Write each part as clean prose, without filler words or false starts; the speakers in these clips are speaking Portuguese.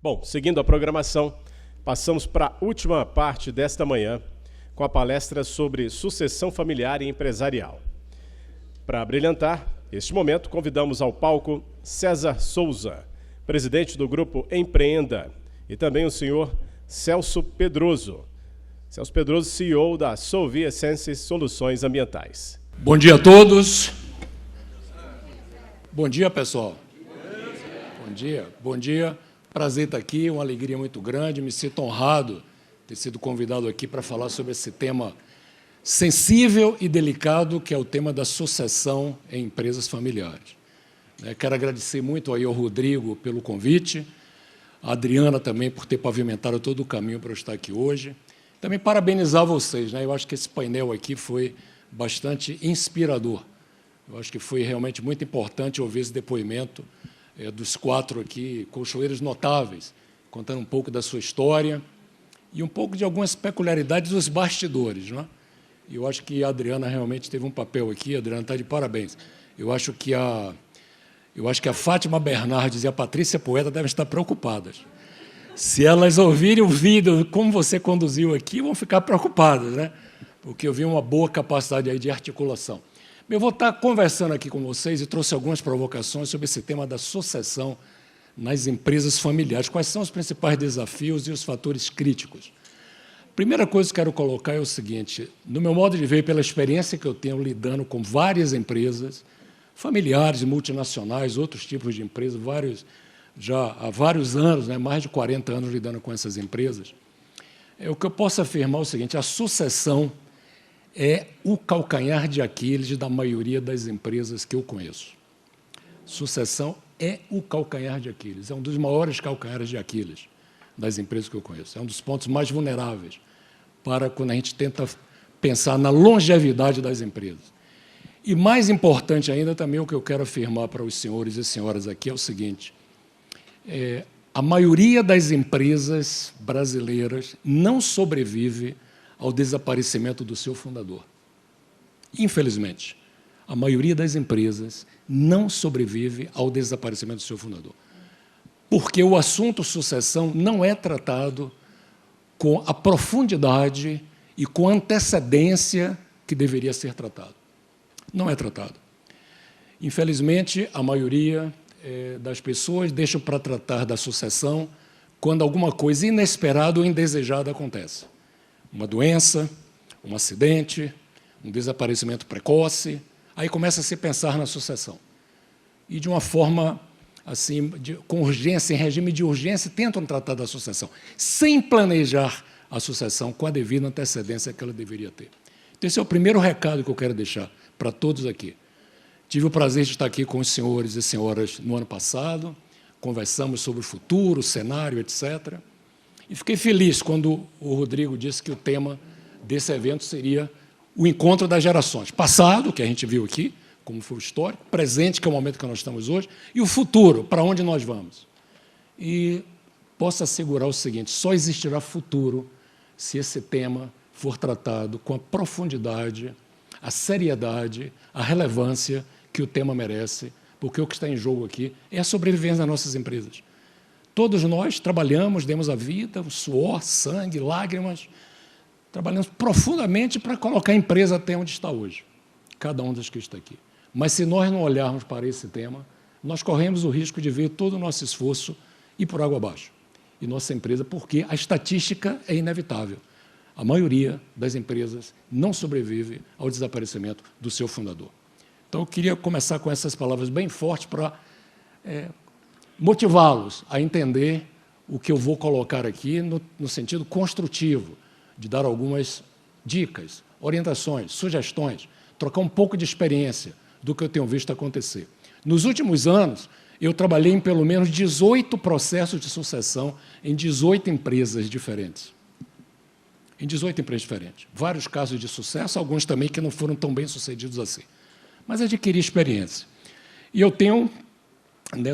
Bom, seguindo a programação, passamos para a última parte desta manhã com a palestra sobre sucessão familiar e empresarial. Para brilhantar este momento, convidamos ao palco César Souza, presidente do Grupo Empreenda, e também o senhor Celso Pedroso. Celso Pedroso, CEO da Solvi Essence Soluções Ambientais. Bom dia a todos. Bom dia, pessoal. Bom dia. Bom dia. Prazer estar aqui, uma alegria muito grande. Me sinto honrado de ter sido convidado aqui para falar sobre esse tema sensível e delicado, que é o tema da sucessão em empresas familiares. Quero agradecer muito aí ao Rodrigo pelo convite, a Adriana também por ter pavimentado todo o caminho para eu estar aqui hoje. Também parabenizar vocês, Eu acho que esse painel aqui foi bastante inspirador. Eu acho que foi realmente muito importante ouvir esse depoimento dos quatro aqui, colchoeiros notáveis, contando um pouco da sua história e um pouco de algumas peculiaridades dos bastidores. E eu acho que a Adriana realmente teve um papel aqui. A Adriana está de parabéns. Eu acho que a Fátima Bernardes e a Patrícia Poeta devem estar preocupadas. Se elas ouvirem o vídeo, como você conduziu aqui, vão ficar preocupadas, Porque eu vi uma boa capacidade aí de articulação. Eu vou estar conversando aqui com vocês e trouxe algumas provocações sobre esse tema da sucessão nas empresas familiares. Quais são os principais desafios e os fatores críticos? A primeira coisa que quero colocar é o seguinte: no meu modo de ver, pela experiência que eu tenho lidando com várias empresas, familiares, multinacionais, outros tipos de empresas, já há vários anos, mais de 40 anos lidando com essas empresas, o que eu posso afirmar é o seguinte: a sucessão é o calcanhar de Aquiles da maioria das empresas que eu conheço. Sucessão é o calcanhar de Aquiles, é um dos maiores calcanhares de Aquiles das empresas que eu conheço. É um dos pontos mais vulneráveis para quando a gente tenta pensar na longevidade das empresas. E mais importante ainda, também o que eu quero afirmar para os senhores e senhoras aqui é o seguinte: a maioria das empresas brasileiras não sobrevive ao desaparecimento do seu fundador. Infelizmente, a maioria das empresas não sobrevive ao desaparecimento do seu fundador, porque o assunto sucessão não é tratado com a profundidade e com a antecedência que deveria ser tratado. Não é tratado. Infelizmente, a maioria das pessoas deixam para tratar da sucessão quando alguma coisa inesperada ou indesejada acontece. Uma doença, um acidente, um desaparecimento precoce, aí começa a se pensar na sucessão. E, de uma forma, assim, com urgência, em regime de urgência, tentam tratar da sucessão, sem planejar a sucessão com a devida antecedência que ela deveria ter. Então, esse é o primeiro recado que eu quero deixar para todos aqui. Tive o prazer de estar aqui com os senhores e senhoras no ano passado, conversamos sobre o futuro, o cenário, etc., e fiquei feliz quando o Rodrigo disse que o tema desse evento seria o encontro das gerações. Passado, que a gente viu aqui, como foi o histórico, presente, que é o momento que nós estamos hoje, e o futuro, para onde nós vamos. E posso assegurar o seguinte: só existirá futuro se esse tema for tratado com a profundidade, a seriedade, a relevância que o tema merece, porque o que está em jogo aqui é a sobrevivência das nossas empresas. Todos nós trabalhamos, demos a vida, suor, sangue, lágrimas, trabalhamos profundamente para colocar a empresa até onde está hoje, cada um dos que está aqui. Mas se nós não olharmos para esse tema, nós corremos o risco de ver todo o nosso esforço ir por água abaixo. E nossa empresa, porque a estatística é inevitável. A maioria das empresas não sobrevive ao desaparecimento do seu fundador. Então, eu queria começar com essas palavras bem fortes para motivá-los a entender o que eu vou colocar aqui no sentido construtivo, de dar algumas dicas, orientações, sugestões, trocar um pouco de experiência do que eu tenho visto acontecer. Nos últimos anos, eu trabalhei em pelo menos 18 processos de sucessão em 18 empresas diferentes. Em 18 empresas diferentes. Vários casos de sucesso, alguns também que não foram tão bem sucedidos assim. Mas adquiri experiência. E eu tenho,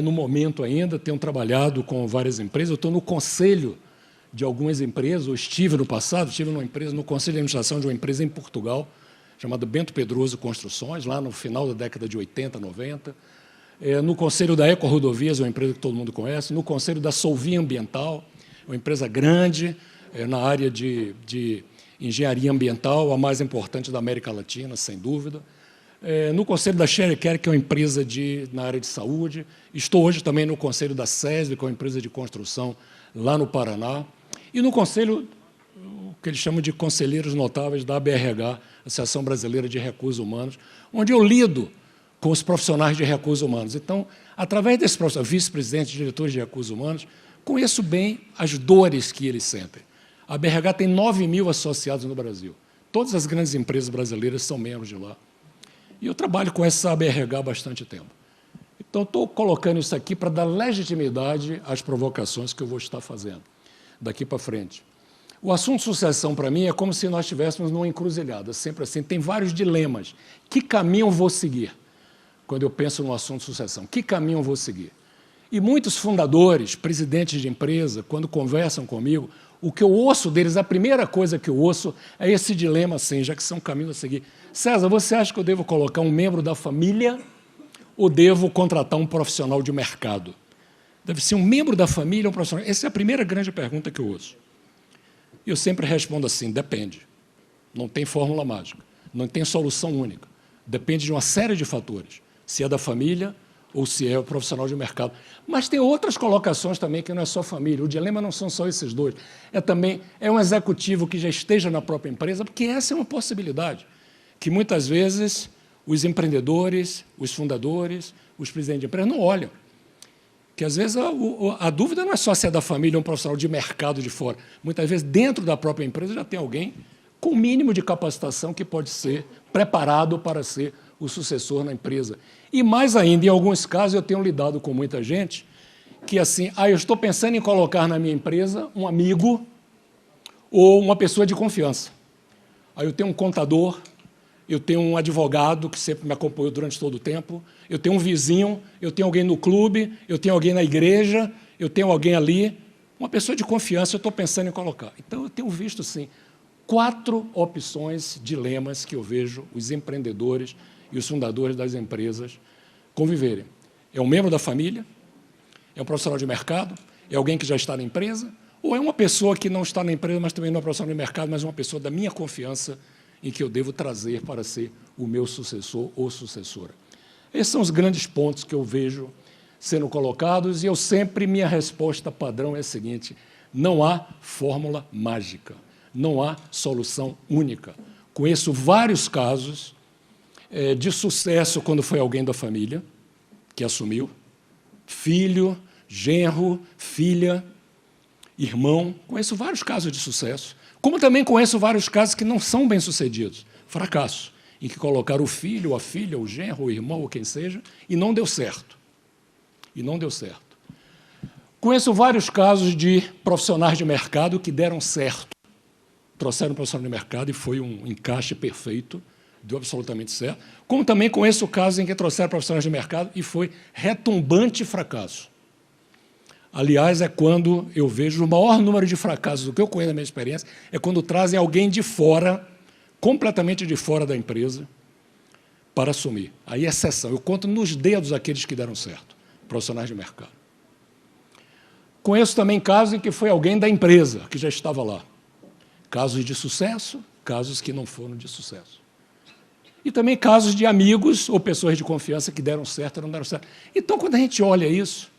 no momento ainda, tenho trabalhado com várias empresas, eu estou no conselho de algumas empresas, eu estive no passado, estive no conselho de administração de uma empresa em Portugal, chamada Bento Pedroso Construções, lá no final da década de 80, 90. no Conselho da Eco Rodovias, uma empresa que todo mundo conhece, no Conselho da Solvia Ambiental, uma empresa grande na área de engenharia ambiental, a mais importante da América Latina, sem dúvida. No Conselho da Sharecare, que é uma empresa na área de saúde. Estou hoje também no Conselho da SESB, que é uma empresa de construção lá no Paraná. E no Conselho, que eles chamam de Conselheiros Notáveis da ABRH, Associação Brasileira de Recursos Humanos, onde eu lido com os profissionais de recursos humanos. Então, através desses profissionais, vice-presidentes, diretores de recursos humanos, conheço bem as dores que eles sentem. A ABRH tem 9.000 associados no Brasil. Todas as grandes empresas brasileiras são membros de lá. E eu trabalho com essa ABRH há bastante tempo. Então, estou colocando isso aqui para dar legitimidade às provocações que eu vou estar fazendo daqui para frente. O assunto sucessão, para mim, é como se nós estivéssemos numa encruzilhada, sempre assim. Tem vários dilemas. Que caminho eu vou seguir quando eu penso no assunto sucessão? Que caminho eu vou seguir? E muitos fundadores, presidentes de empresa, quando conversam comigo, o que eu ouço deles, a primeira coisa que eu ouço é esse dilema, assim, já que são caminhos a seguir. César, você acha que eu devo colocar um membro da família ou devo contratar um profissional de mercado? Deve ser um membro da família ou um profissional? Essa é a primeira grande pergunta que eu ouço. E eu sempre respondo assim, depende. Não tem fórmula mágica, não tem solução única. Depende de uma série de fatores, se é da família ou se é o profissional de mercado. Mas tem outras colocações também que não é só família. O dilema não são só esses dois. É um executivo que já esteja na própria empresa, porque essa é uma possibilidade, que muitas vezes os empreendedores, os fundadores, os presidentes de empresa não olham. Que às vezes a dúvida não é só se é da família ou um profissional de mercado de fora. Muitas vezes, dentro da própria empresa, já tem alguém com o mínimo de capacitação que pode ser preparado para ser o sucessor na empresa. E mais ainda, em alguns casos, eu tenho lidado com muita gente que, assim, eu estou pensando em colocar na minha empresa um amigo ou uma pessoa de confiança. Aí eu tenho um contador, eu tenho um advogado que sempre me acompanhou durante todo o tempo, eu tenho um vizinho, eu tenho alguém no clube, eu tenho alguém na igreja, eu tenho alguém ali, uma pessoa de confiança eu estou pensando em colocar. Então, eu tenho visto, sim, 4 opções, dilemas que eu vejo os empreendedores e os fundadores das empresas conviverem. É um membro da família, é um profissional de mercado, é alguém que já está na empresa, ou é uma pessoa que não está na empresa, mas também não é profissional de mercado, mas uma pessoa da minha confiança em que eu devo trazer para ser o meu sucessor ou sucessora. Esses são os grandes pontos que eu vejo sendo colocados e minha resposta padrão é a seguinte, não há fórmula mágica, não há solução única. Conheço vários casos de sucesso quando foi alguém da família que assumiu, filho, genro, filha, irmão. Conheço vários casos de sucesso, como também conheço vários casos que não são bem-sucedidos, fracasso, em que colocaram o filho, a filha, o genro, o irmão, ou quem seja, e não deu certo. E não deu certo. Conheço vários casos de profissionais de mercado que deram certo. Trouxeram um profissional de mercado e foi um encaixe perfeito, deu absolutamente certo. Como também conheço casos em que trouxeram profissionais de mercado e foi retumbante fracasso. Aliás, é quando eu vejo o maior número de fracassos do que eu conheço na minha experiência, é quando trazem alguém de fora, completamente de fora da empresa, para assumir. Aí é exceção. Eu conto nos dedos aqueles que deram certo, profissionais de mercado. Conheço também casos em que foi alguém da empresa que já estava lá. Casos de sucesso, casos que não foram de sucesso. E também casos de amigos ou pessoas de confiança que deram certo ou não deram certo. Então, quando a gente olha isso,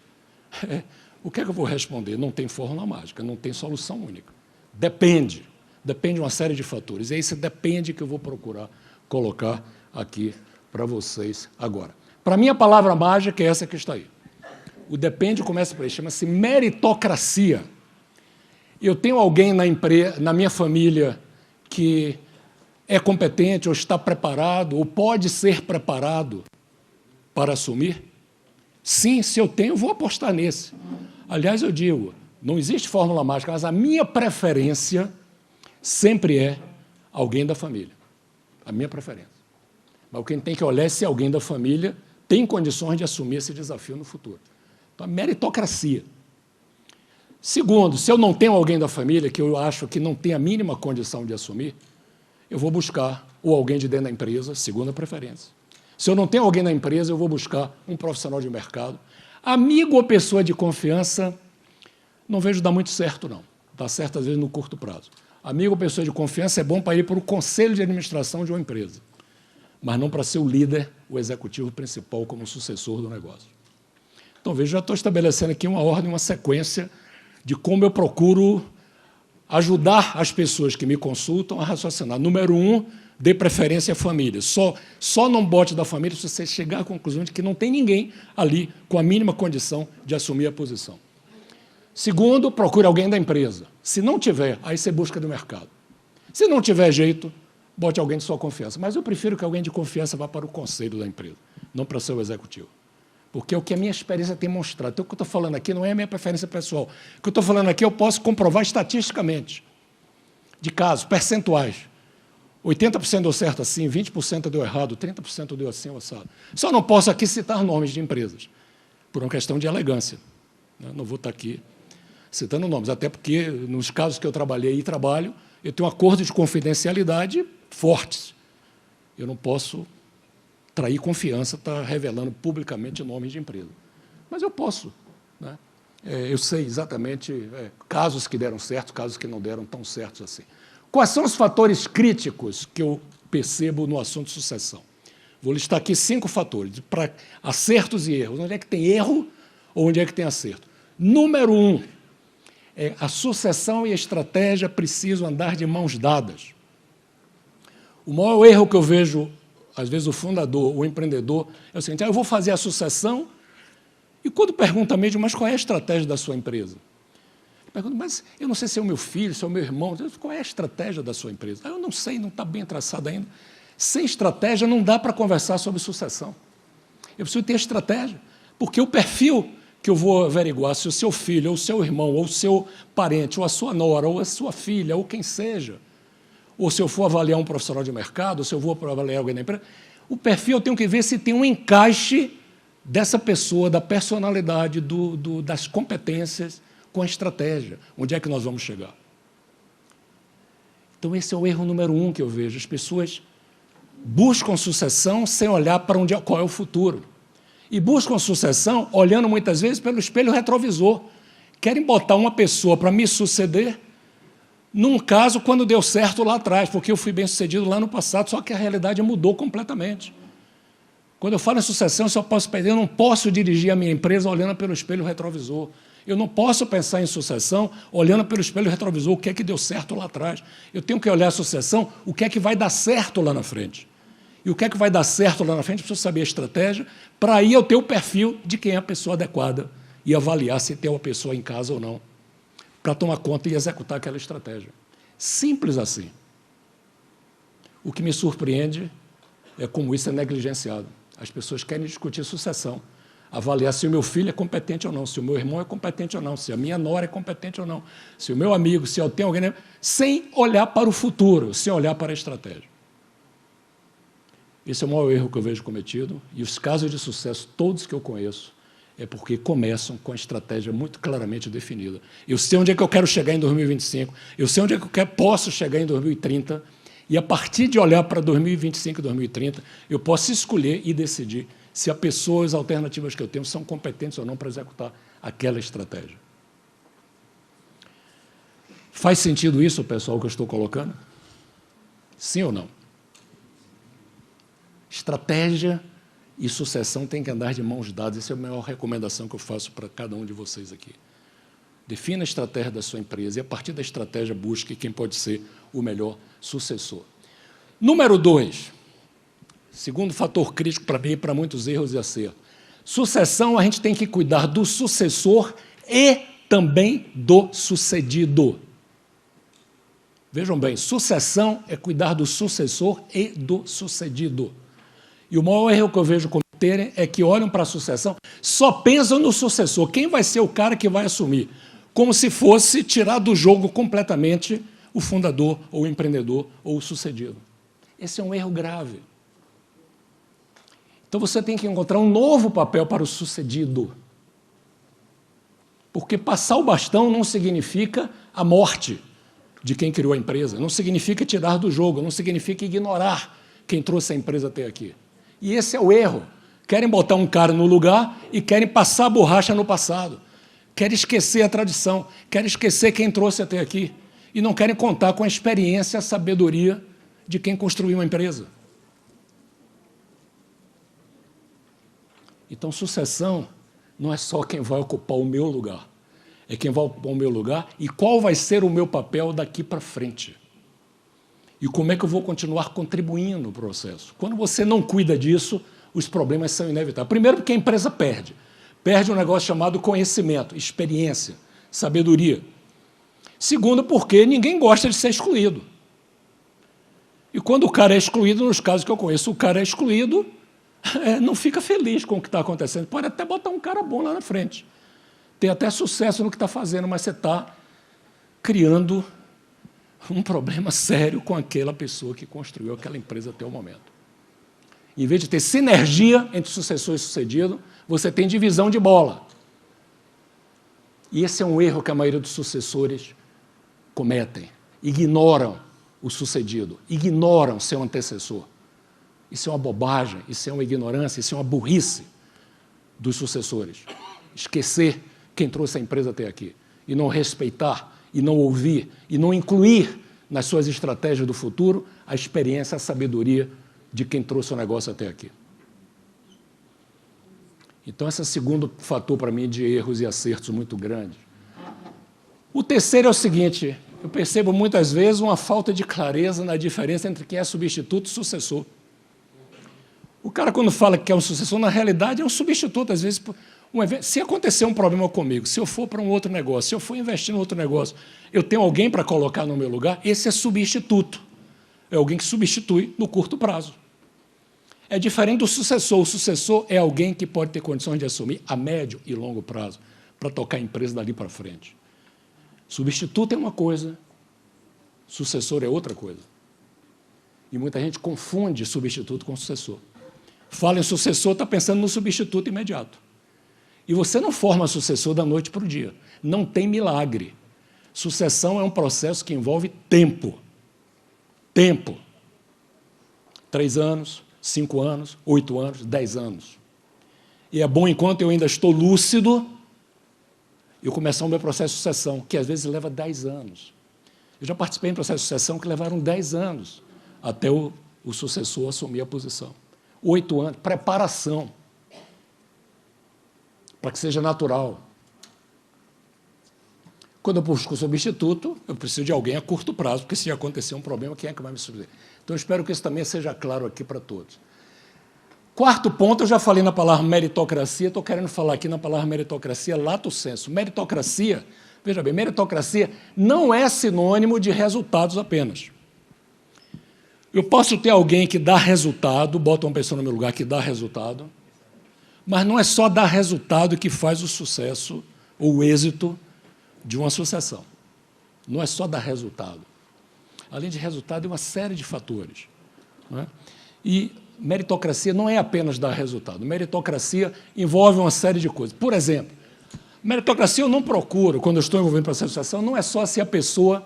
o que é que eu vou responder? Não tem fórmula mágica, não tem solução única. Depende de uma série de fatores. É esse depende que eu vou procurar colocar aqui para vocês agora. Para mim, a palavra mágica é essa que está aí. O depende começa por aí, chama-se meritocracia. Eu tenho alguém na minha família que é competente ou está preparado ou pode ser preparado para assumir? Sim, se eu tenho, vou apostar nesse. Aliás, eu digo, não existe fórmula mágica, mas a minha preferência sempre é alguém da família. A minha preferência. Mas quem tem que olhar é se alguém da família tem condições de assumir esse desafio no futuro. Então, a meritocracia. Segundo, se eu não tenho alguém da família que eu acho que não tem a mínima condição de assumir, eu vou buscar ou alguém de dentro da empresa, segunda preferência. Se eu não tenho alguém na empresa, eu vou buscar um profissional de mercado. Amigo ou pessoa de confiança, não vejo dar muito certo, não. Dá certo, às vezes, no curto prazo. Amigo ou pessoa de confiança é bom para ir para o conselho de administração de uma empresa, mas não para ser o líder, o executivo principal, como sucessor do negócio. Então, veja, já estou estabelecendo aqui uma ordem, uma sequência de como eu procuro ajudar as pessoas que me consultam a raciocinar. Número 1, dê preferência à família. Só não bote da família se você chegar à conclusão de que não tem ninguém ali com a mínima condição de assumir a posição. Segundo, procure alguém da empresa. Se não tiver, aí você busca do mercado. Se não tiver jeito, bote alguém de sua confiança. Mas eu prefiro que alguém de confiança vá para o conselho da empresa, não para ser o executivo. Porque é o que a minha experiência tem mostrado. Então, o que eu estou falando aqui não é a minha preferência pessoal. O que eu estou falando aqui eu posso comprovar estatisticamente, de casos, percentuais. 80% deu certo assim, 20% deu errado, 30% deu assim ou assado. Só não posso aqui citar nomes de empresas, por uma questão de elegância. Não vou estar aqui citando nomes, até porque, nos casos que eu trabalhei e trabalho, eu tenho um acordo de confidencialidade fortes. Eu não posso trair confiança, estar revelando publicamente nomes de empresa. Mas eu posso. Né? Eu sei exatamente casos que deram certo, casos que não deram tão certos assim. Quais são os fatores críticos que eu percebo no assunto de sucessão? Vou listar aqui 5 fatores, para acertos e erros. Onde é que tem erro ou onde é que tem acerto? Número 1, a sucessão e a estratégia precisam andar de mãos dadas. O maior erro que eu vejo, às vezes, o fundador, o empreendedor, é o seguinte: eu vou fazer a sucessão, e quando pergunta mesmo, mas qual é a estratégia da sua empresa? Eu pergunto, mas eu não sei se é o meu filho, se é o meu irmão, qual é a estratégia da sua empresa? Eu não sei, não está bem traçado ainda. Sem estratégia não dá para conversar sobre sucessão. Eu preciso ter estratégia, porque o perfil que eu vou averiguar, se o seu filho, ou o seu irmão, ou o seu parente, ou a sua nora, ou a sua filha, ou quem seja, ou se eu for avaliar um profissional de mercado, ou se eu vou avaliar alguém da empresa, o perfil eu tenho que ver se tem um encaixe dessa pessoa, da personalidade, das competências com a estratégia. Onde é que nós vamos chegar? Então, esse é o erro número 1 que eu vejo. As pessoas buscam sucessão sem olhar para qual é o futuro. E buscam sucessão olhando, muitas vezes, pelo espelho retrovisor. Querem botar uma pessoa para me suceder num caso quando deu certo lá atrás, porque eu fui bem-sucedido lá no passado, só que a realidade mudou completamente. Quando eu falo em sucessão, eu só posso perder, eu não posso dirigir a minha empresa olhando pelo espelho retrovisor. Eu não posso pensar em sucessão olhando pelo espelho retrovisor o que é que deu certo lá atrás. Eu tenho que olhar a sucessão, o que é que vai dar certo lá na frente. E o que é que vai dar certo lá na frente, eu preciso saber a estratégia, para aí eu ter o perfil de quem é a pessoa adequada e avaliar se tem uma pessoa em casa ou não, para tomar conta e executar aquela estratégia. Simples assim. O que me surpreende é como isso é negligenciado. As pessoas querem discutir sucessão, avaliar se o meu filho é competente ou não, se o meu irmão é competente ou não, se a minha nora é competente ou não, se o meu amigo, se eu tenho alguém, sem olhar para o futuro, sem olhar para a estratégia. Esse é o maior erro que eu vejo cometido, e os casos de sucesso, todos que eu conheço, é porque começam com a estratégia muito claramente definida. Eu sei onde é que eu quero chegar em 2025, eu sei onde é que eu posso chegar em 2030, e a partir de olhar para 2025 e 2030, eu posso escolher e decidir se as pessoas alternativas que eu tenho são competentes ou não para executar aquela estratégia. Faz sentido isso, pessoal, que eu estou colocando? Sim ou não? Estratégia e sucessão têm que andar de mãos dadas. Essa é a maior recomendação que eu faço para cada um de vocês aqui. Defina a estratégia da sua empresa e, a partir da estratégia, busque quem pode ser o melhor sucessor. Número 2, segundo fator crítico para mim e para muitos erros e acertos. Sucessão, a gente tem que cuidar do sucessor e também do sucedido. Vejam bem, sucessão é cuidar do sucessor e do sucedido. E o maior erro que eu vejo cometerem é que olham para a sucessão, só pensam no sucessor. Quem vai ser o cara que vai assumir? Como se fosse tirar do jogo completamente o fundador, ou o empreendedor, ou o sucedido. Esse é um erro grave. Então, você tem que encontrar um novo papel para o sucedido. Porque passar o bastão não significa a morte de quem criou a empresa, não significa tirar do jogo, não significa ignorar quem trouxe a empresa até aqui. E esse é o erro. Querem botar um cara no lugar e querem passar a borracha no passado. Querem esquecer a tradição, querem esquecer quem trouxe até aqui. E não querem contar com a experiência, a sabedoria de quem construiu uma empresa. Então, sucessão não é só quem vai ocupar o meu lugar. É quem vai ocupar o meu lugar e qual vai ser o meu papel daqui para frente. E como é que eu vou continuar contribuindo no processo. Quando você não cuida disso, os problemas são inevitáveis. Primeiro, porque a empresa perde. Perde um negócio chamado conhecimento, experiência, sabedoria. Segundo, porque ninguém gosta de ser excluído. E quando o cara é excluído, nos casos que eu conheço, o cara é excluído, não fica feliz com o que está acontecendo. Pode até botar um cara bom lá na frente. Tem até sucesso no que está fazendo, mas você está criando um problema sério com aquela pessoa que construiu aquela empresa até o momento. Em vez de ter sinergia entre sucessor e sucedido, você tem divisão de bola. E esse é um erro que a maioria dos sucessores cometem. Ignoram o sucedido, ignoram seu antecessor. Isso é uma bobagem, isso é uma ignorância, isso é uma burrice dos sucessores. Esquecer quem trouxe a empresa até aqui. E não respeitar, e não ouvir, e não incluir nas suas estratégias do futuro a experiência, a sabedoria de quem trouxe o negócio até aqui. Então, esse é o segundo fator para mim de erros e acertos muito grande. O terceiro é o seguinte, eu percebo muitas vezes uma falta de clareza na diferença entre quem é substituto e sucessor. O cara, quando fala que é um sucessor, na realidade é um substituto. Às vezes, se acontecer um problema comigo, se eu for para um outro negócio, se eu for investir em outro negócio, eu tenho alguém para colocar no meu lugar, esse é substituto. É alguém que substitui no curto prazo. É diferente do sucessor. O sucessor é alguém que pode ter condições de assumir a médio e longo prazo para tocar a empresa dali para frente. Substituto é uma coisa, sucessor é outra coisa. E muita gente confunde substituto com sucessor. Fala em sucessor, está pensando no substituto imediato. E você não forma sucessor da noite para o dia. Não tem milagre. Sucessão é um processo que envolve tempo. Tempo. 3 anos, 5 anos, 8 anos, 10 anos. E é bom, enquanto eu ainda estou lúcido, eu começar o meu processo de sucessão, que às vezes leva 10 anos. Eu já participei em processo de sucessão que levaram 10 anos até o sucessor assumir a posição. 8 anos, preparação, para que seja natural. Quando eu busco o substituto, eu preciso de alguém a curto prazo, porque se acontecer um problema, quem é que vai me substituir? Então, eu espero que isso também seja claro aqui para todos. Quarto ponto, eu já falei na palavra meritocracia, estou querendo falar aqui na palavra meritocracia lato sensu. Meritocracia, veja bem, meritocracia não é sinônimo de resultados apenas. Eu posso ter alguém que dá resultado, bota uma pessoa no meu lugar que dá resultado, mas não é só dar resultado que faz o sucesso ou o êxito de uma sucessão. Não é só dar resultado. Além de resultado, é uma série de fatores. Não é? E meritocracia não é apenas dar resultado. Meritocracia envolve uma série de coisas. Por exemplo, meritocracia eu não procuro, quando eu estou envolvendo processo de sucessão, não é só se a pessoa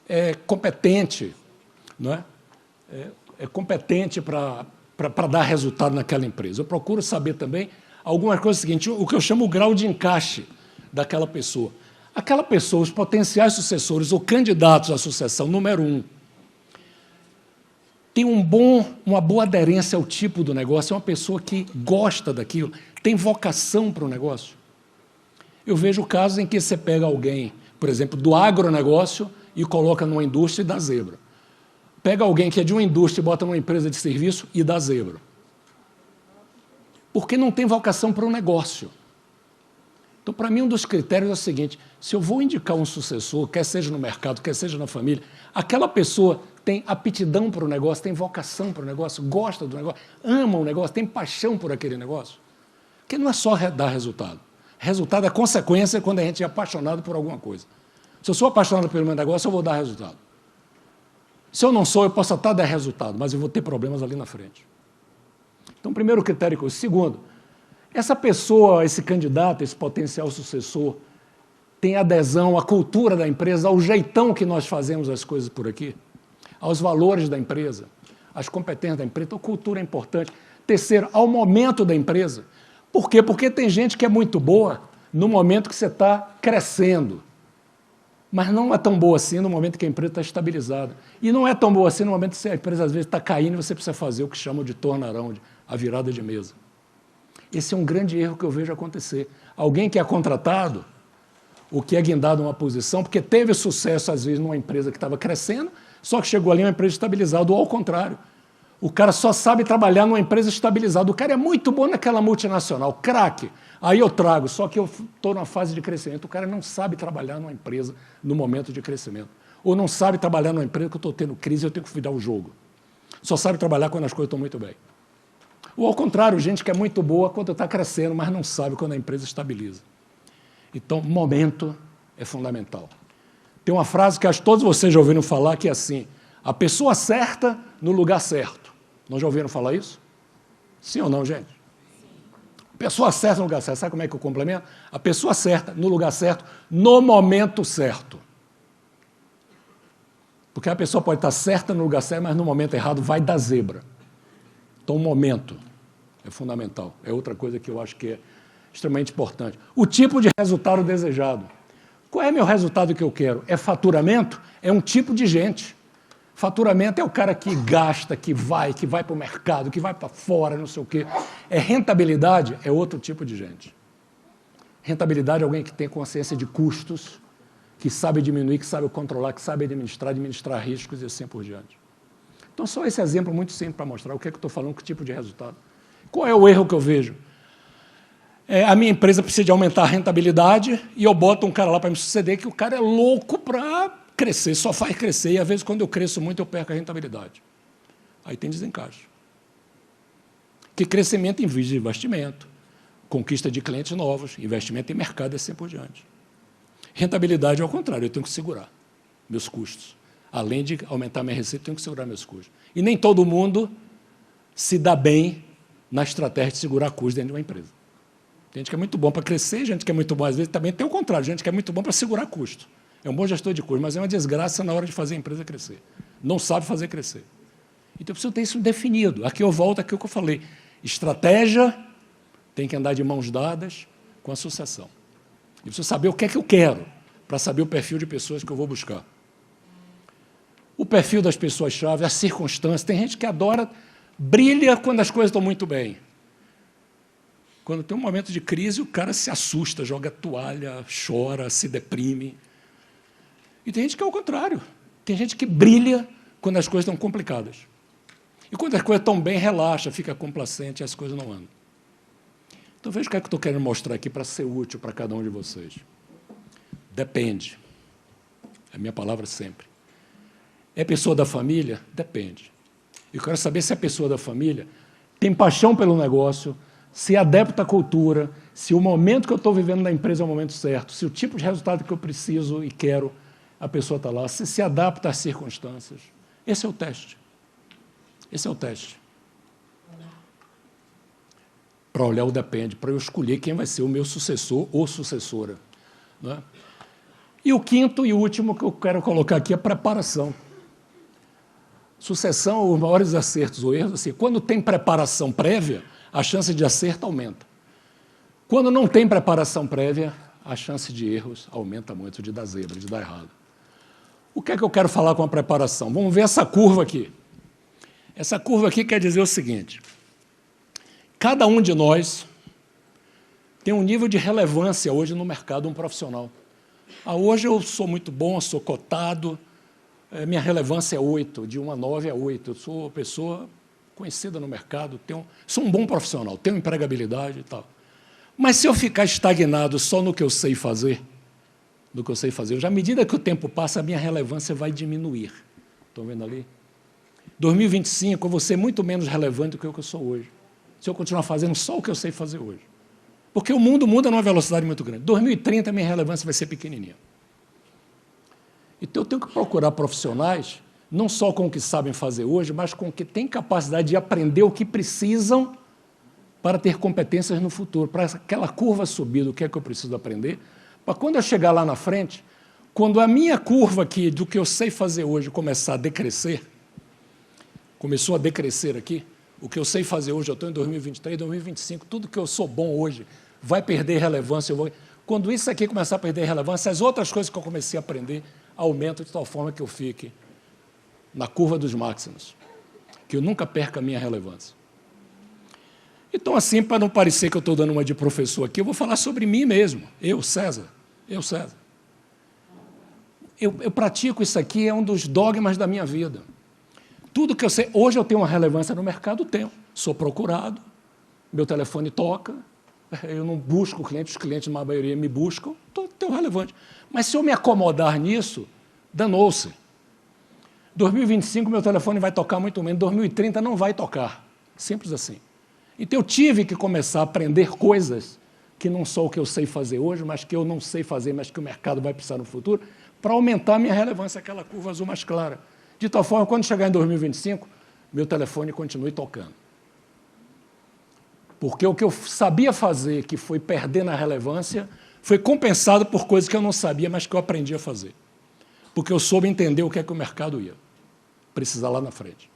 é competente, não é? É competente para dar resultado naquela empresa. Eu procuro saber também algumas coisas seguintes, o que eu chamo o grau de encaixe daquela pessoa. Aquela pessoa, os potenciais sucessores ou candidatos à sucessão, número 1, tem uma boa aderência ao tipo do negócio, é uma pessoa que gosta daquilo, tem vocação para o negócio. Eu vejo casos em que você pega alguém, por exemplo, do agronegócio e coloca numa indústria e dá zebra. Pega alguém que é de uma indústria e bota numa empresa de serviço e dá zebra. Porque não tem vocação para o negócio. Então, para mim, um dos critérios é o seguinte, se eu vou indicar um sucessor, quer seja no mercado, quer seja na família, aquela pessoa tem aptidão para o negócio, tem vocação para o negócio, gosta do negócio, ama o negócio, tem paixão por aquele negócio. Porque não é só dar resultado. Resultado é consequência quando a gente é apaixonado por alguma coisa. Se eu sou apaixonado pelo meu negócio, eu vou dar resultado. Se eu não sou, eu posso até dar resultado, mas eu vou ter problemas ali na frente. Então, primeiro critério que eu... Segundo, essa pessoa, esse candidato, esse potencial sucessor, tem adesão à cultura da empresa, ao jeitão que nós fazemos as coisas por aqui, aos valores da empresa, às competências da empresa. Então, cultura é importante. Terceiro, ao momento da empresa. Por quê? Porque tem gente que é muito boa no momento que você está crescendo, mas não é tão boa assim no momento que a empresa está estabilizada. E não é tão boa assim no momento que a empresa, às vezes, está caindo e você precisa fazer o que chamam de turnaround, a virada de mesa. Esse é um grande erro que eu vejo acontecer. Alguém que é contratado, ou que é guindado numa posição, porque teve sucesso, às vezes, numa empresa que estava crescendo, só que chegou ali uma empresa estabilizada, ou ao contrário. O cara só sabe trabalhar numa empresa estabilizada. O cara é muito bom naquela multinacional, craque. Aí eu trago, só que eu estou numa fase de crescimento. O cara não sabe trabalhar numa empresa no momento de crescimento. Ou não sabe trabalhar numa empresa que eu estou tendo crise e eu tenho que virar o jogo. Só sabe trabalhar quando as coisas estão muito bem. Ou ao contrário, gente que é muito boa quando está crescendo, mas não sabe quando a empresa estabiliza. Então, momento é fundamental. Tem uma frase que acho que todos vocês já ouviram falar, que é assim: a pessoa certa no lugar certo. Não já ouviram falar isso? Sim ou não, gente? Pessoa certa no lugar certo. Sabe como é que eu complemento? A pessoa certa no lugar certo, no momento certo. Porque a pessoa pode estar certa no lugar certo, mas no momento errado vai dar zebra. Então, o momento é fundamental. É outra coisa que eu acho que é extremamente importante. O tipo de resultado desejado. Qual é meu resultado que eu quero? É faturamento? É um tipo de gente. Faturamento é o cara que gasta, que vai para o mercado, que vai para fora, não sei o quê. É rentabilidade? É outro tipo de gente. Rentabilidade é alguém que tem consciência de custos, que sabe diminuir, que sabe controlar, que sabe administrar riscos e assim por diante. Então, só esse exemplo muito simples para mostrar o que é que eu estou falando, que tipo de resultado. Qual é o erro que eu vejo? A minha empresa precisa de aumentar a rentabilidade e eu boto um cara lá para me suceder que o cara é louco para crescer, só faz crescer, e às vezes quando eu cresço muito eu perco a rentabilidade. Aí tem desencaixe. Que crescimento exige investimento, conquista de clientes novos, investimento em mercado e assim por diante. Rentabilidade, ao contrário, eu tenho que segurar meus custos. Além de aumentar minha receita, eu tenho que segurar meus custos. E nem todo mundo se dá bem na estratégia de segurar custos dentro de uma empresa. Tem gente que é muito bom para crescer, gente que é muito bom, às vezes, também tem o contrário, gente que é muito bom para segurar custo. É um bom gestor de custos, mas é uma desgraça na hora de fazer a empresa crescer. Não sabe fazer crescer. Então, eu preciso ter isso definido. Aqui eu volto àquilo que eu falei. Estratégia tem que andar de mãos dadas com a sucessão. Eu preciso saber o que é que eu quero, para saber o perfil de pessoas que eu vou buscar. O perfil das pessoas-chave, as circunstâncias. Tem gente que adora, brilha quando as coisas estão muito bem. Quando tem um momento de crise, o cara se assusta, joga toalha, chora, se deprime. E tem gente que é o contrário. Tem gente que brilha quando as coisas estão complicadas. E quando as coisas estão bem, relaxa, fica complacente e as coisas não andam. Então, veja o que é que eu estou querendo mostrar aqui para ser útil para cada um de vocês. Depende. É a minha palavra sempre. É pessoa da família? Depende. Eu quero saber se a pessoa da família tem paixão pelo negócio, se adapta à cultura, se o momento que eu estou vivendo na empresa é o momento certo, se o tipo de resultado que eu preciso e quero, a pessoa está lá, se adapta às circunstâncias. Esse é o teste. Esse é o teste. Para olhar o depende, para eu escolher quem vai ser o meu sucessor ou sucessora. Não é? E o quinto e último que eu quero colocar aqui é a preparação. Sucessão, os maiores acertos ou erros, assim, quando tem preparação prévia, a chance de acerto aumenta. Quando não tem preparação prévia, a chance de erros aumenta muito, de dar zebra, de dar errado. O que é que eu quero falar com a preparação? Vamos ver essa curva aqui. Essa curva aqui quer dizer o seguinte: cada um de nós tem um nível de relevância hoje no mercado, um profissional. Hoje eu sou muito bom, sou cotado, minha relevância é 8, de 1 a 9 é 8. Eu sou uma pessoa conhecida no mercado, sou um bom profissional, tenho empregabilidade e tal. Mas se eu ficar estagnado só no que eu sei fazer, à medida que o tempo passa, a minha relevância vai diminuir. Estão vendo ali? 2025, eu vou ser muito menos relevante do que eu sou hoje, se eu continuar fazendo só o que eu sei fazer hoje. Porque o mundo muda numa velocidade muito grande. 2030, a minha relevância vai ser pequenininha. Então, eu tenho que procurar profissionais, não só com o que sabem fazer hoje, mas com o que têm capacidade de aprender o que precisam para ter competências no futuro, para aquela curva subir do que é que eu preciso aprender, para quando eu chegar lá na frente, quando a minha curva aqui do que eu sei fazer hoje começar a decrescer, começou a decrescer aqui, O que eu sei fazer hoje, eu estou em 2023, 2025, tudo que eu sou bom hoje vai perder relevância. Quando isso aqui começar a perder relevância, as outras coisas que eu comecei a aprender aumentam de tal forma que eu fique na curva dos máximos, que eu nunca perca a minha relevância. Então, assim, para não parecer que eu estou dando uma de professor aqui, eu vou falar sobre mim mesmo, eu, César. Eu pratico isso aqui, é um dos dogmas da minha vida. Tudo que eu sei, hoje eu tenho uma relevância no mercado, tenho. Sou procurado, meu telefone toca, eu não busco clientes, os clientes, na maioria, me buscam, tenho relevante. Mas se eu me acomodar nisso, danou-se. 2025, meu telefone vai tocar muito menos, 2030 não vai tocar. Simples assim. Então, eu tive que começar a aprender coisas que não são o que eu sei fazer hoje, mas que eu não sei fazer, mas que o mercado vai precisar no futuro, para aumentar a minha relevância, aquela curva azul mais clara. De tal forma, quando chegar em 2025, meu telefone continue tocando. Porque o que eu sabia fazer, que foi perder na relevância, foi compensado por coisas que eu não sabia, mas que eu aprendi a fazer. Porque eu soube entender o que é que o mercado ia precisar lá na frente.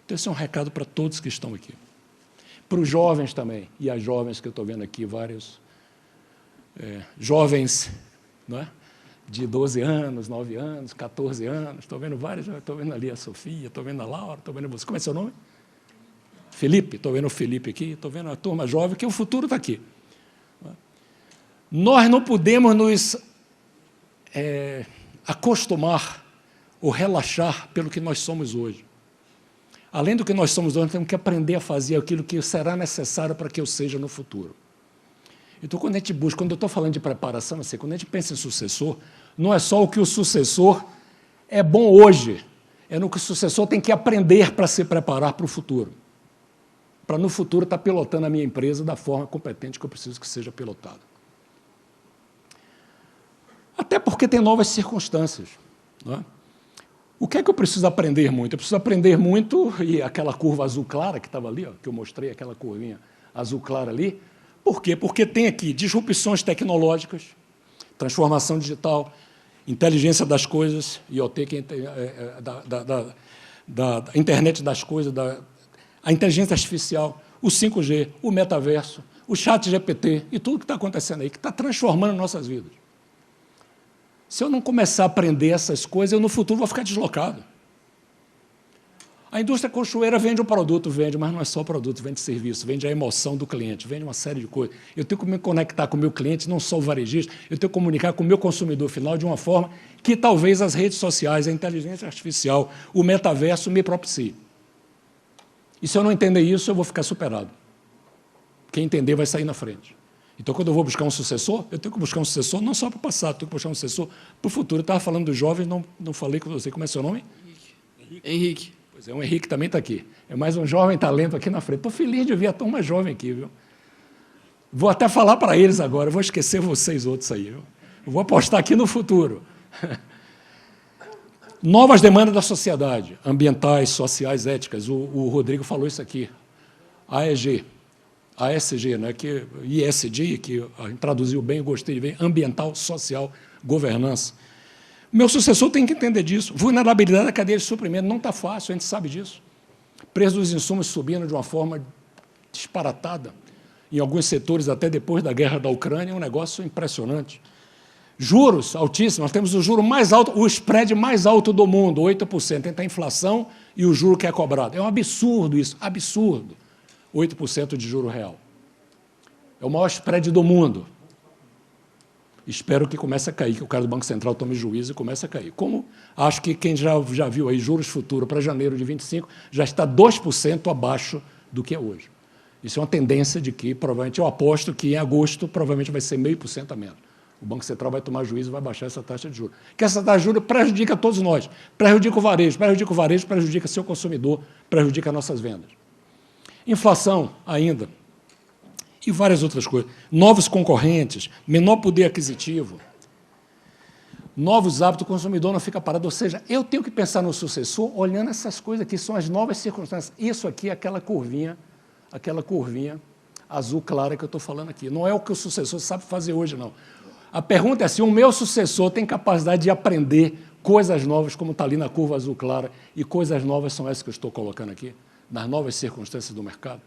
Então, esse é um recado para todos que estão aqui. Para os jovens também, e as jovens que eu estou vendo aqui, vários jovens, não é? De 12 anos, 9 anos, 14 anos, estou vendo vários, estou vendo ali a Sofia, estou vendo a Laura, estou vendo você. Como é seu nome? Felipe, estou vendo o Felipe aqui, estou vendo a turma jovem, que o futuro está aqui. Nós não podemos nos acostumar ou relaxar pelo que nós somos hoje. Além do que nós somos hoje, nós temos que aprender a fazer aquilo que será necessário para que eu seja no futuro. Então, quando a gente busca, quando eu estou falando de preparação, assim, quando a gente pensa em sucessor, não é só o que o sucessor é bom hoje, é no que o sucessor tem que aprender para se preparar para o futuro. Para, no futuro, estar pilotando a minha empresa da forma competente que eu preciso que seja pilotado. Até porque tem novas circunstâncias. Não é? O que é que eu preciso aprender muito? Eu preciso aprender muito, e aquela curva azul clara que estava ali, ó, que eu mostrei, aquela curvinha azul clara ali. Por quê? Porque tem aqui disrupções tecnológicas, transformação digital, inteligência das coisas, IoT, que é da internet das coisas, a inteligência artificial, o 5G, o metaverso, o chat GPT e tudo que está acontecendo aí, que está transformando nossas vidas. Se eu não começar a aprender essas coisas, eu no futuro vou ficar deslocado. A indústria cachoeira vende um produto, vende, mas não é só produto, vende serviço, vende a emoção do cliente, vende uma série de coisas. Eu tenho que me conectar com o meu cliente, não só o varejista, eu tenho que comunicar com o meu consumidor final de uma forma que talvez as redes sociais, a inteligência artificial, o metaverso me propiciem. E se eu não entender isso, eu vou ficar superado. Quem entender vai sair na frente. Então, quando eu vou buscar um sucessor, eu tenho que buscar um sucessor não só para o passado, eu tenho que buscar um sucessor para o futuro. Eu estava falando dos jovens, não falei com você. Como é seu nome? Henrique. Pois é, o Henrique também está aqui. É mais um jovem talento aqui na frente. Estou feliz de ver a turma jovem aqui, viu? Vou até falar para eles agora, vou esquecer vocês outros aí, viu? Eu vou apostar aqui no futuro. Novas demandas da sociedade, ambientais, sociais, éticas. O Rodrigo falou isso aqui. ASG, né, que ISD, que traduziu bem, eu gostei de ver, ambiental, social, governança. Meu sucessor tem que entender disso. Vulnerabilidade da cadeia de suprimento não está fácil, a gente sabe disso. Preço dos insumos subindo de uma forma disparatada. Em alguns setores, até depois da guerra da Ucrânia, é um negócio impressionante. Juros altíssimos, nós temos o juro mais alto, o spread mais alto do mundo, 8%, entre a inflação e o juro que é cobrado. É um absurdo isso, absurdo. 8% de juro real. É o maior spread do mundo. Espero que comece a cair, que o cara do Banco Central tome juízo e comece a cair. Como acho que quem já viu aí juros futuros para janeiro de 25 já está 2% abaixo do que é hoje. Isso é uma tendência de que, provavelmente, eu aposto que em agosto provavelmente vai ser 0,5% a menos. O Banco Central vai tomar juízo e vai baixar essa taxa de juros. Porque essa taxa de juros prejudica todos nós. Prejudica o varejo, prejudica seu consumidor, prejudica nossas vendas. Inflação ainda. E várias outras coisas. Novos concorrentes, menor poder aquisitivo, novos hábitos, o consumidor não fica parado. Ou seja, eu tenho que pensar no sucessor olhando essas coisas aqui, são as novas circunstâncias. Isso aqui é aquela curvinha azul clara que eu estou falando aqui. Não é o que o sucessor sabe fazer hoje, não. A pergunta é se o meu sucessor tem capacidade de aprender coisas novas, como está ali na curva azul clara, e coisas novas são essas que eu estou colocando aqui. nas novas circunstâncias do mercado?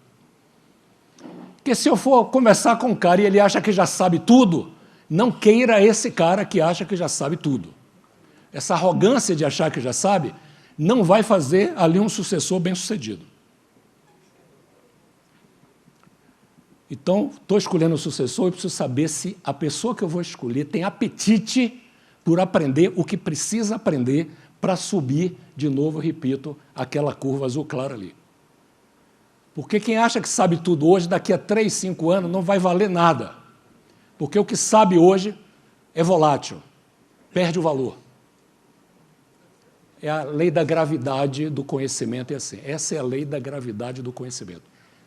Porque se eu for conversar com um cara e ele acha que já sabe tudo, não queira esse cara que acha que já sabe tudo. Essa arrogância de achar que já sabe não vai fazer ali um sucessor bem-sucedido. Então, estou escolhendo o sucessor e preciso saber se a pessoa que eu vou escolher tem apetite por aprender o que precisa aprender para subir, de novo, repito, aquela curva azul clara ali. Porque quem acha que sabe tudo hoje, daqui a 3, 5 anos, não vai valer nada. Porque o que sabe hoje é volátil, perde o valor. É a lei da gravidade do conhecimento, é assim. Essa é a lei da gravidade do conhecimento.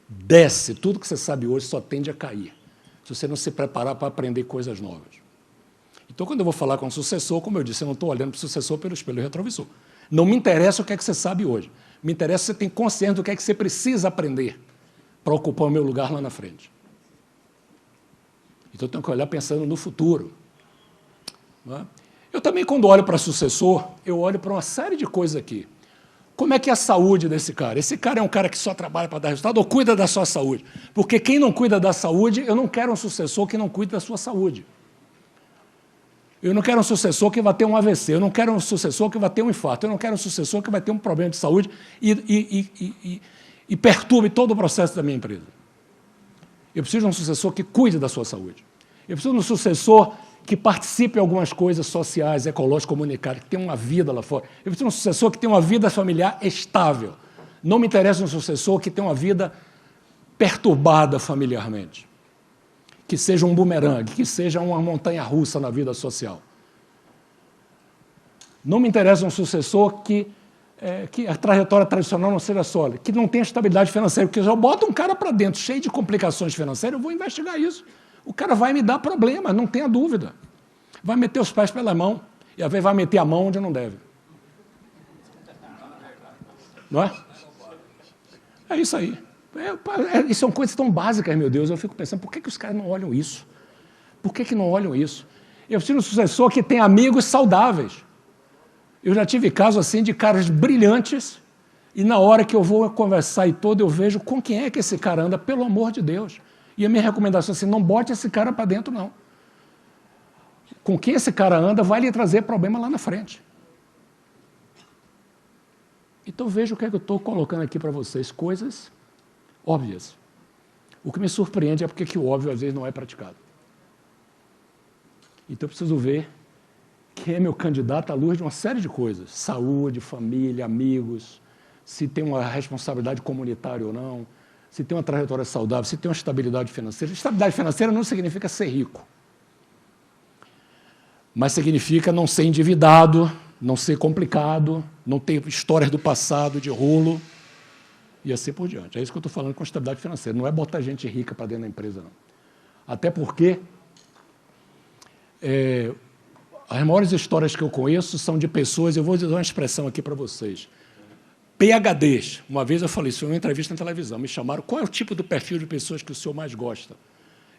Desce, tudo que você sabe hoje só tende a cair, se você não se preparar para aprender coisas novas. Então, quando eu vou falar com o sucessor, como eu disse, eu não estou olhando para o sucessor pelo espelho retrovisor. Não me interessa o que é que você sabe hoje. Me interessa se você tem consciência do que é que você precisa aprender para ocupar o meu lugar lá na frente. Então, eu tenho que olhar pensando no futuro. Não é? Eu também, quando olho para sucessor, eu olho para uma série de coisas aqui. Como é que é a saúde desse cara? Esse cara é um cara que só trabalha para dar resultado ou cuida da sua saúde? Porque quem não cuida da saúde, eu não quero um sucessor que não cuide da sua saúde. Eu não quero um sucessor que vai ter um AVC, eu não quero um sucessor que vai ter um infarto, eu não quero um sucessor que vai ter um problema de saúde e perturbe todo o processo da minha empresa. Eu preciso de um sucessor que cuide da sua saúde. Eu preciso de um sucessor que participe em algumas coisas sociais, ecológicas, comunitárias, que tenha uma vida lá fora. Eu preciso de um sucessor que tenha uma vida familiar estável. Não me interessa um sucessor que tenha uma vida perturbada familiarmente. Que seja um bumerangue, que seja uma montanha-russa na vida social. Não me interessa um sucessor que a trajetória tradicional não seja sólida, que não tenha estabilidade financeira, porque se eu boto um cara para dentro cheio de complicações financeiras, eu vou investigar isso. O cara vai me dar problema, não tenha dúvida. Vai meter os pés pela mão, e às vezes vai meter a mão onde não deve. Não é? É isso aí. Isso são coisas tão básicas, meu Deus. Eu fico pensando, por que os caras não olham isso? Por que não olham isso? Eu preciso de um sucessor que tenha amigos saudáveis. Eu já tive casos assim de caras brilhantes, e na hora que eu vou conversar e todo, eu vejo com quem é que esse cara anda, pelo amor de Deus. E a minha recomendação é assim, não bote esse cara para dentro, não. Com quem esse cara anda vai lhe trazer problema lá na frente. Então veja o que é que eu estou colocando aqui para vocês, coisas óbvias. O que me surpreende é porque o óbvio às vezes não é praticado. Então eu preciso ver quem é meu candidato à luz de uma série de coisas. Saúde, família, amigos, se tem uma responsabilidade comunitária ou não, se tem uma trajetória saudável, se tem uma estabilidade financeira. Estabilidade financeira não significa ser rico, mas significa não ser endividado, não ser complicado, não ter histórias do passado de rolo e assim por diante. É isso que eu estou falando com estabilidade financeira. Não é botar gente rica para dentro da empresa, não. Até porque as maiores histórias que eu conheço são de pessoas, eu vou dizer uma expressão aqui para vocês, PhDs. Uma vez eu falei, isso foi uma entrevista na televisão, me chamaram, qual é o tipo do perfil de pessoas que o senhor mais gosta?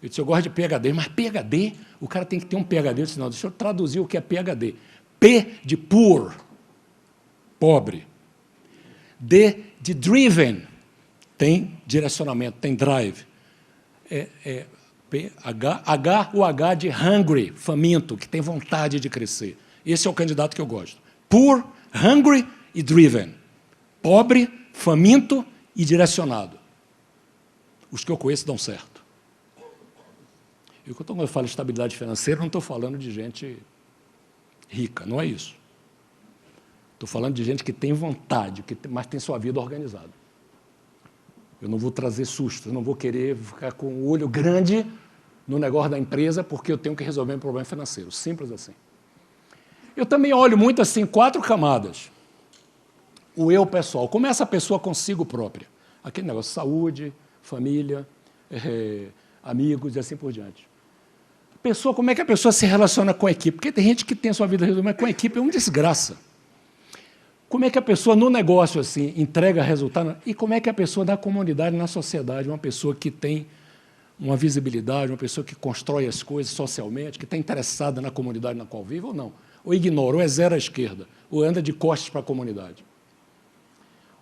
Eu disse, eu gosto de PhD, mas PhD? O cara tem que ter um PhD. Eu disse, não, deixa eu traduzir o que é PhD. P de poor, pobre. D de driven, tem direcionamento, tem drive. O H de hungry, faminto, que tem vontade de crescer. Esse é o candidato que eu gosto. Poor, hungry e driven. Pobre, faminto e direcionado. Os que eu conheço dão certo. E quando eu falo estabilidade financeira, não estou falando de gente rica, não é isso. Estou falando de gente que tem vontade, mas tem sua vida organizada. Eu não vou trazer susto, eu não vou querer ficar com o olho grande no negócio da empresa porque eu tenho que resolver um problema financeiro. Simples assim. Eu também olho muito assim, 4 camadas. O eu pessoal, como é essa pessoa consigo própria? Aquele negócio, saúde, família, amigos e assim por diante. Pessoa, como é que a pessoa se relaciona com a equipe? Porque tem gente que tem a sua vida resolvida, mas com a equipe é uma desgraça. Como é que a pessoa no negócio assim entrega resultado? E como é que a pessoa na comunidade, na sociedade, uma pessoa que tem uma visibilidade, uma pessoa que constrói as coisas socialmente, que está interessada na comunidade na qual vive ou não? Ou ignora, ou é zero à esquerda, ou anda de costas para a comunidade.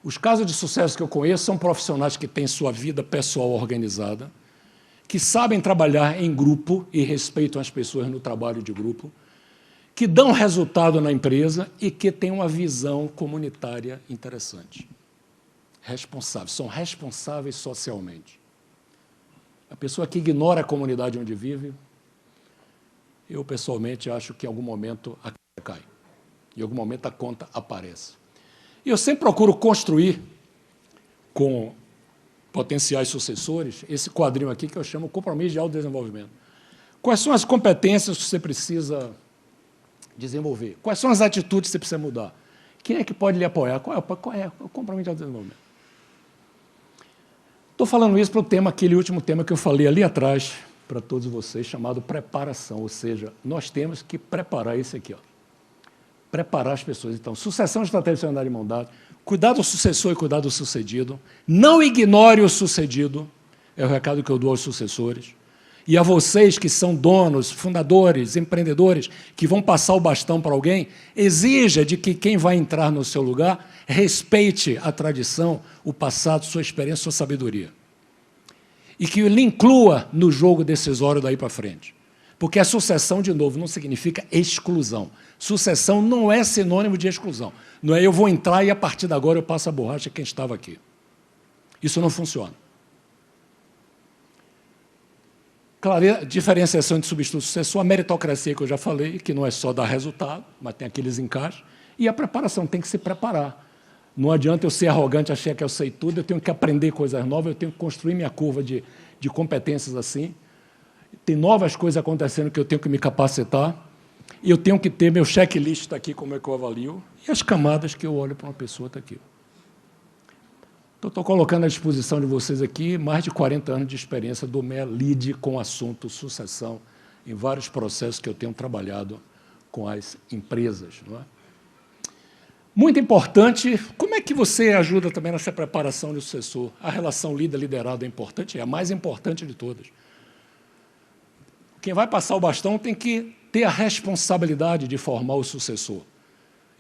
Os casos de sucesso que eu conheço são profissionais que têm sua vida pessoal organizada, que sabem trabalhar em grupo e respeitam as pessoas no trabalho de grupo, que dão resultado na empresa e que têm uma visão comunitária interessante. Responsáveis, são responsáveis socialmente. A pessoa que ignora a comunidade onde vive, eu pessoalmente acho que em algum momento a conta cai, em algum momento a conta aparece. E eu sempre procuro construir com potenciais sucessores esse quadrinho aqui que eu chamo compromisso de autodesenvolvimento. Quais são as competências que você precisa desenvolver? Quais são as atitudes que você precisa mudar? Quem é que pode lhe apoiar? Qual é o compromisso de autodesenvolvimento? Estou falando isso para o tema, aquele último tema que eu falei ali atrás, para todos vocês, chamado preparação, ou seja, nós temos que preparar esse aqui, ó. Preparar as pessoas. Então, sucessão estratégica de andar de mão dada, cuidar do sucessor e cuidar do sucedido, não ignore o sucedido, é o recado que eu dou aos sucessores, e a vocês que são donos, fundadores, empreendedores, que vão passar o bastão para alguém, exija de que quem vai entrar no seu lugar respeite a tradição, o passado, sua experiência, sua sabedoria. E que ele inclua no jogo decisório daí para frente. Porque a sucessão, de novo, não significa exclusão. Sucessão não é sinônimo de exclusão. Não é eu vou entrar e a partir de agora eu passo a borracha quem estava aqui. Isso não funciona. Claro, diferenciação de substituto sucessor, a meritocracia que eu já falei, que não é só dar resultado, mas tem aqueles encaixes, e a preparação, tem que se preparar. Não adianta eu ser arrogante, achar que eu sei tudo, eu tenho que aprender coisas novas, eu tenho que construir minha curva de competências assim. Tem novas coisas acontecendo que eu tenho que me capacitar, e eu tenho que ter meu checklist está aqui, como é que eu avalio, e as camadas que eu olho para uma pessoa está aqui. Então, estou colocando à disposição de vocês aqui mais de 40 anos de experiência do MELID com o assunto sucessão, em vários processos que eu tenho trabalhado com as empresas. Não é? Muito importante, como é que você ajuda também nessa preparação do sucessor? A relação líder-liderado é importante, é a mais importante de todas. Quem vai passar o bastão tem que ter a responsabilidade de formar o sucessor.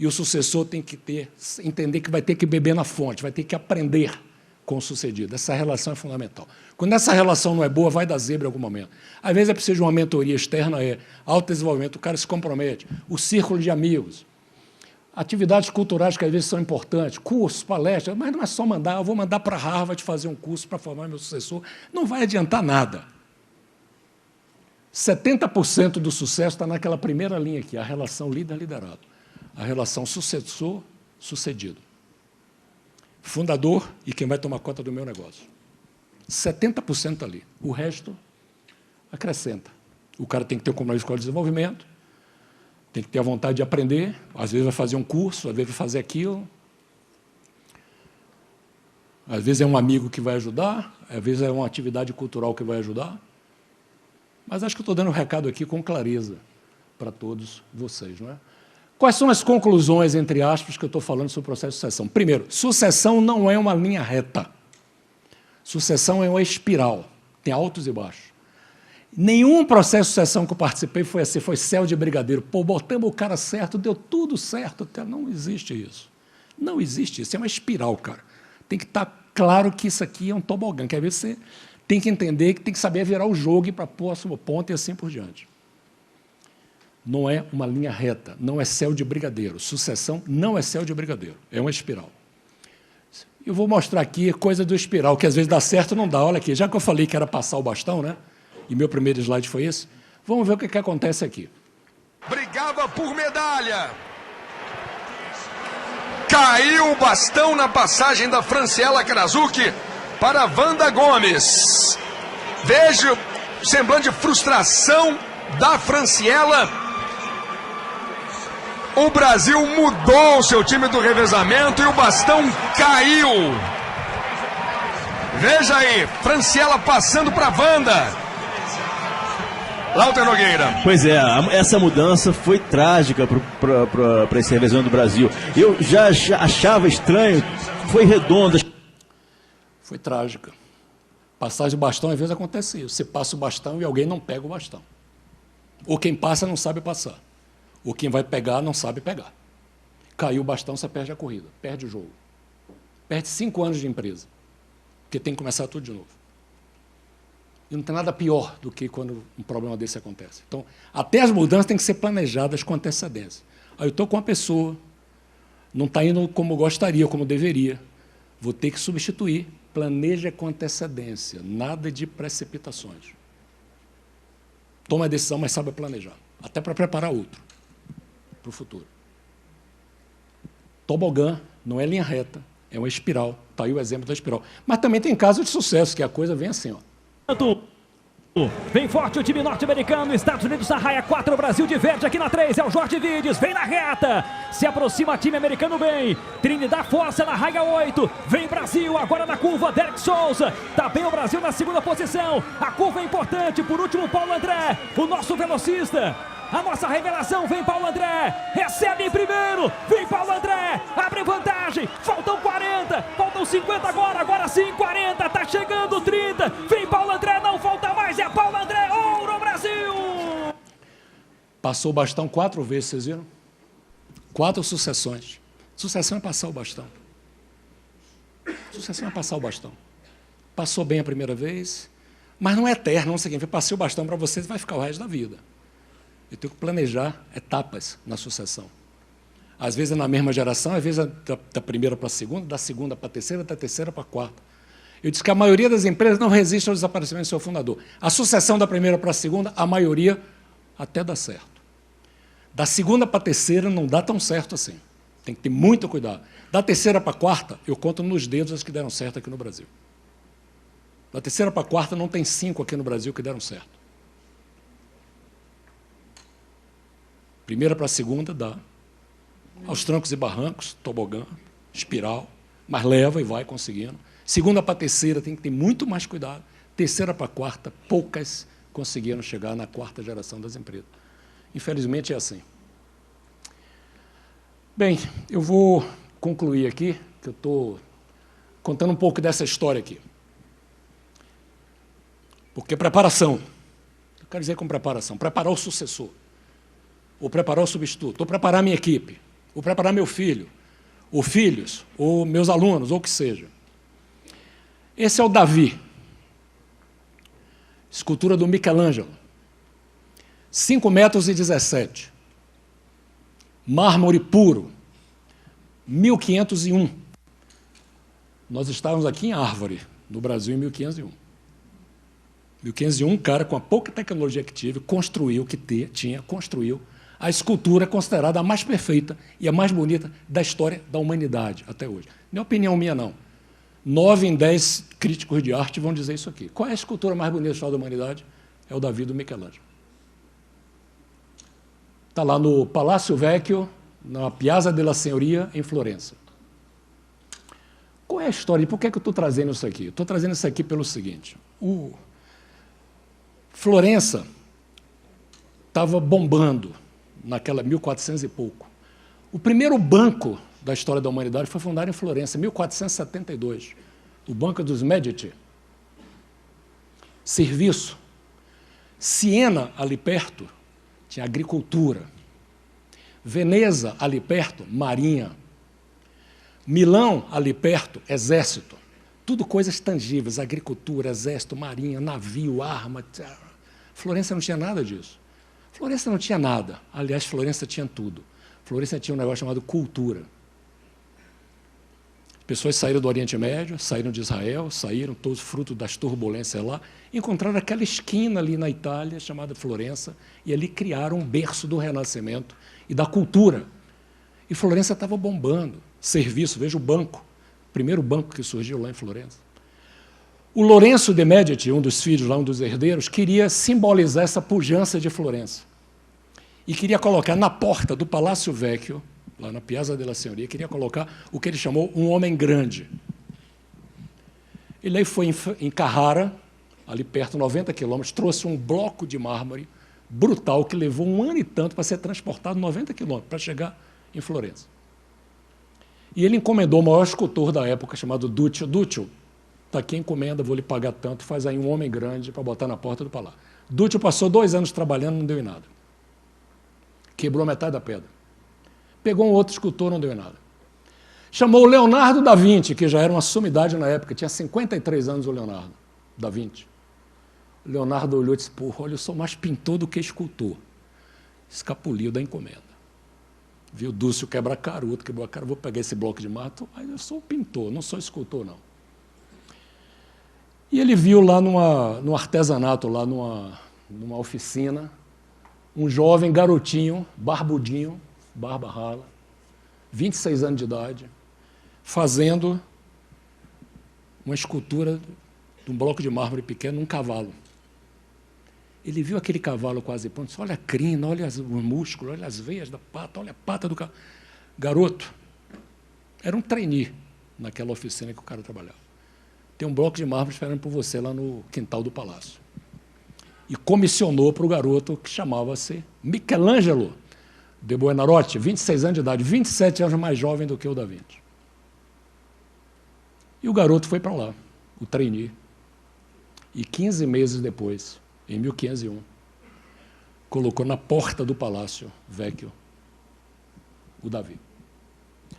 E o sucessor tem que entender que vai ter que beber na fonte, vai ter que aprender com o sucedido. Essa relação é fundamental. Quando essa relação não é boa, vai dar zebra em algum momento. Às vezes é preciso de uma mentoria externa, autodesenvolvimento, o cara se compromete, o círculo de amigos, atividades culturais que às vezes são importantes, cursos, palestras, mas não é só mandar, eu vou mandar para Harvard fazer um curso para formar meu sucessor, não vai adiantar nada. 70% do sucesso está naquela primeira linha aqui, a relação líder-liderado. A relação sucessor-sucedido. Fundador e quem vai tomar conta do meu negócio. 70% ali. O resto acrescenta. O cara tem que ter um compromisso com o desenvolvimento, tem que ter a vontade de aprender, às vezes vai fazer um curso, às vezes vai fazer aquilo. Às vezes é um amigo que vai ajudar, às vezes é uma atividade cultural que vai ajudar. Mas acho que estou dando um recado aqui com clareza para todos vocês, não é? Quais são as conclusões, entre aspas, que eu estou falando sobre o processo de sucessão? Primeiro, sucessão não é uma linha reta. Sucessão é uma espiral, tem altos e baixos. Nenhum processo de sucessão que eu participei foi assim, foi céu de brigadeiro. Pô, botamos o cara certo, deu tudo certo. Não existe isso. Não existe isso, é uma espiral, cara. Tem que estar claro que isso aqui é um tobogã, que às vezes você tem que entender que tem que saber virar o jogo para pôr a sua ponta e assim por diante. Não é uma linha reta, não é céu de brigadeiro. Sucessão não é céu de brigadeiro, é uma espiral. Eu vou mostrar aqui coisa do espiral, que às vezes dá certo não dá. Olha aqui, já que eu falei que era passar o bastão, né? E meu primeiro slide foi esse, vamos ver o que acontece aqui. Brigava por medalha. Caiu o bastão na passagem da Franciela Krasuki para Wanda Gomes. Veja o semblante de frustração da Franciela. O Brasil mudou o seu time do revezamento e o bastão caiu. Veja aí, Franciela passando para Wanda. Lauter Nogueira. Pois é, essa mudança foi trágica para esse revezamento do Brasil. Eu já achava estranho, foi redonda. Foi trágica. Passagem do bastão, às vezes acontece isso. Você passa o bastão e alguém não pega o bastão. Ou quem passa não sabe passar. Ou quem vai pegar não sabe pegar. Caiu o bastão, você perde a corrida, perde o jogo. perde 5 anos de empresa, porque tem que começar tudo de novo. E não tem nada pior do que quando um problema desse acontece. Então, até as mudanças têm que ser planejadas com antecedência. Aí eu estou com uma pessoa, não está indo como gostaria, como deveria, vou ter que substituir. Planeja com antecedência, nada de precipitações. Toma a decisão, mas sabe planejar, até para preparar outro, para o futuro. Tobogã não é linha reta, é uma espiral. Está aí o exemplo da espiral. Mas também tem casos de sucesso, que a coisa vem assim, ó. Vem forte o time norte-americano, Estados Unidos na raia 4, Brasil de verde aqui na 3, é o Jorge Vides, vem na reta, se aproxima time americano bem, Trinidad força na raia 8, vem Brasil agora na curva, Derek Souza, tá bem o Brasil na segunda posição, a curva é importante, por último Paulo André, o nosso velocista, a nossa revelação, vem Paulo André, recebe em primeiro, vem Paulo André, abre vantagem, faltam 40, faltam 50 agora sim 40, tá chegando 30, vem Paulo André, não falta mais, é Paulo André, ouro Brasil! Passou o bastão 4 vezes, vocês viram? 4 sucessões. Sucessão é passar o bastão. Sucessão é passar o bastão. Passou bem a primeira vez, mas não é eterno, não significa, passei o bastão para vocês e vai ficar o resto da vida. Eu tenho que planejar etapas na sucessão. Às vezes é na mesma geração, às vezes é da primeira para a segunda, da segunda para a terceira, da terceira para a quarta. Eu disse que a maioria das empresas não resiste ao desaparecimento do seu fundador. A sucessão da primeira para a segunda, a maioria até dá certo. Da segunda para a terceira não dá tão certo assim. Tem que ter muito cuidado. Da terceira para a quarta, eu conto nos dedos as que deram certo aqui no Brasil. Da terceira para a quarta, não tem 5 aqui no Brasil que deram certo. Primeira para a segunda, dá. Aos trancos e barrancos, tobogã, espiral, mas leva e vai conseguindo. Segunda para a terceira, tem que ter muito mais cuidado. Terceira para a quarta, poucas conseguiram chegar na 4ª geração das empresas. Infelizmente é assim. Bem, eu vou concluir aqui, que eu estou contando um pouco dessa história aqui. Porque preparação, eu quero dizer com preparação, preparar o sucessor, ou preparar o substituto, ou preparar minha equipe, ou preparar meu filho, ou filhos, ou meus alunos, ou o que seja. Esse é o Davi, escultura do Michelangelo, 5,17 metros, mármore puro, 1501. Nós estávamos aqui em Árvore, no Brasil, em 1501. 1501, um cara com a pouca tecnologia que tive, construiu a escultura considerada a mais perfeita e a mais bonita da história da humanidade até hoje. Não é opinião minha, não. 9 em 10 críticos de arte vão dizer isso aqui. Qual é a escultura mais bonita da história da humanidade? É o Davi do Michelangelo. Está lá no Palácio Vecchio, na Piazza della Signoria, em Florença. Qual é a história? E por que eu estou trazendo isso aqui? Estou trazendo isso aqui pelo seguinte. Florença estava bombando naquela 1400 e pouco. O primeiro banco da história da humanidade foi fundado em Florença, em 1472. O Banco dos Medici. Serviço. Siena, ali perto, tinha agricultura. Veneza, ali perto, marinha. Milão, ali perto, exército. Tudo coisas tangíveis, agricultura, exército, marinha, navio, arma. Florença não tinha nada disso. Florença não tinha nada. Aliás, Florença tinha tudo. Florença tinha um negócio chamado cultura. Pessoas saíram do Oriente Médio, saíram de Israel, saíram todos fruto das turbulências lá, encontraram aquela esquina ali na Itália, chamada Florença, e ali criaram um berço do Renascimento e da cultura. E Florença estava bombando. Serviço, veja o banco, o primeiro banco que surgiu lá em Florença. O Lorenzo de Medici, um dos filhos lá, um dos herdeiros, queria simbolizar essa pujança de Florença. E queria colocar na porta do Palácio Vecchio, lá na Piazza della Signoria, queria colocar o que ele chamou um homem grande. Ele aí foi em Carrara, ali perto, 90 quilômetros, trouxe um bloco de mármore brutal que levou 1 ano e tanto para ser transportado 90 quilômetros, para chegar em Florença. E ele encomendou o maior escultor da época, chamado Duccio. Duccio, está aqui a encomenda, vou lhe pagar tanto, faz aí um homem grande para botar na porta do palácio. Duccio passou 2 anos trabalhando, não deu em nada. Quebrou metade da pedra. Pegou um outro escultor, não deu em nada. Chamou o Leonardo da Vinci, que já era uma sumidade na época, tinha 53 anos o Leonardo da Vinci. O Leonardo olhou e disse, porra, olha, eu sou mais pintor do que escultor. Escapuliu da encomenda. Viu Dúcio quebrar caroto, quebrou a cara, vou pegar esse bloco de mato, mas eu sou pintor, não sou escultor, não. E ele viu lá no artesanato, lá numa oficina, um jovem garotinho, barbudinho, barba rala, 26 anos de idade, fazendo uma escultura de um bloco de mármore pequeno, um cavalo. Ele viu aquele cavalo quase pronto, disse, olha a crina, olha os músculos, olha as veias da pata, olha a pata do cavalo. Garoto, era um trainee naquela oficina que o cara trabalhava. Tem um bloco de mármore esperando por você lá no quintal do palácio. E comissionou para o garoto que chamava-se Michelangelo de Buonarroti, 26 anos de idade, 27 anos mais jovem do que o da Vinci. E o garoto foi para lá, o trainee. E 15 meses depois, em 1501, colocou na porta do Palácio Vecchio o Davi.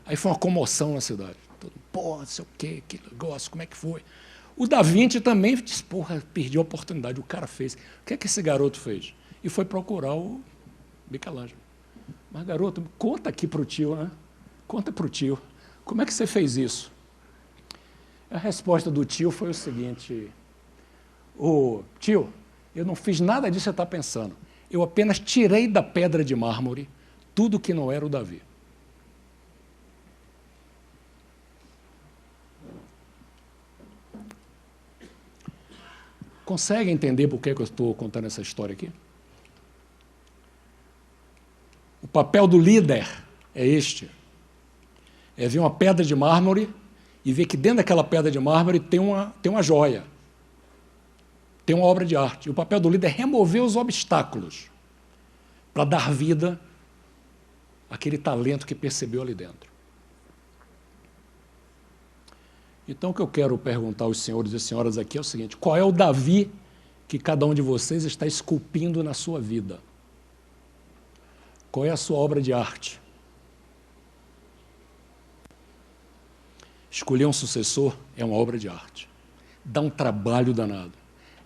Aí foi uma comoção na cidade. Todo, pô, não sei o quê, que negócio, como é que foi? O Da Vinci também disse, porra, perdi a oportunidade, o cara fez. O que é que esse garoto fez? E foi procurar o Michelangelo. Mas, garoto, conta aqui para o tio, né? Conta para o tio. Como é que você fez isso? A resposta do tio foi o seguinte, ô, tio, eu não fiz nada disso que você está pensando. Eu apenas tirei da pedra de mármore tudo que não era o Davi. Consegue entender por que eu estou contando essa história aqui? O papel do líder é este. É ver uma pedra de mármore e ver que dentro daquela pedra de mármore tem uma joia. Tem uma obra de arte. E o papel do líder é remover os obstáculos para dar vida àquele talento que percebeu ali dentro. Então, o que eu quero perguntar aos senhores e senhoras aqui é o seguinte, qual é o Davi que cada um de vocês está esculpindo na sua vida? Qual é a sua obra de arte? Escolher um sucessor é uma obra de arte. Dá um trabalho danado.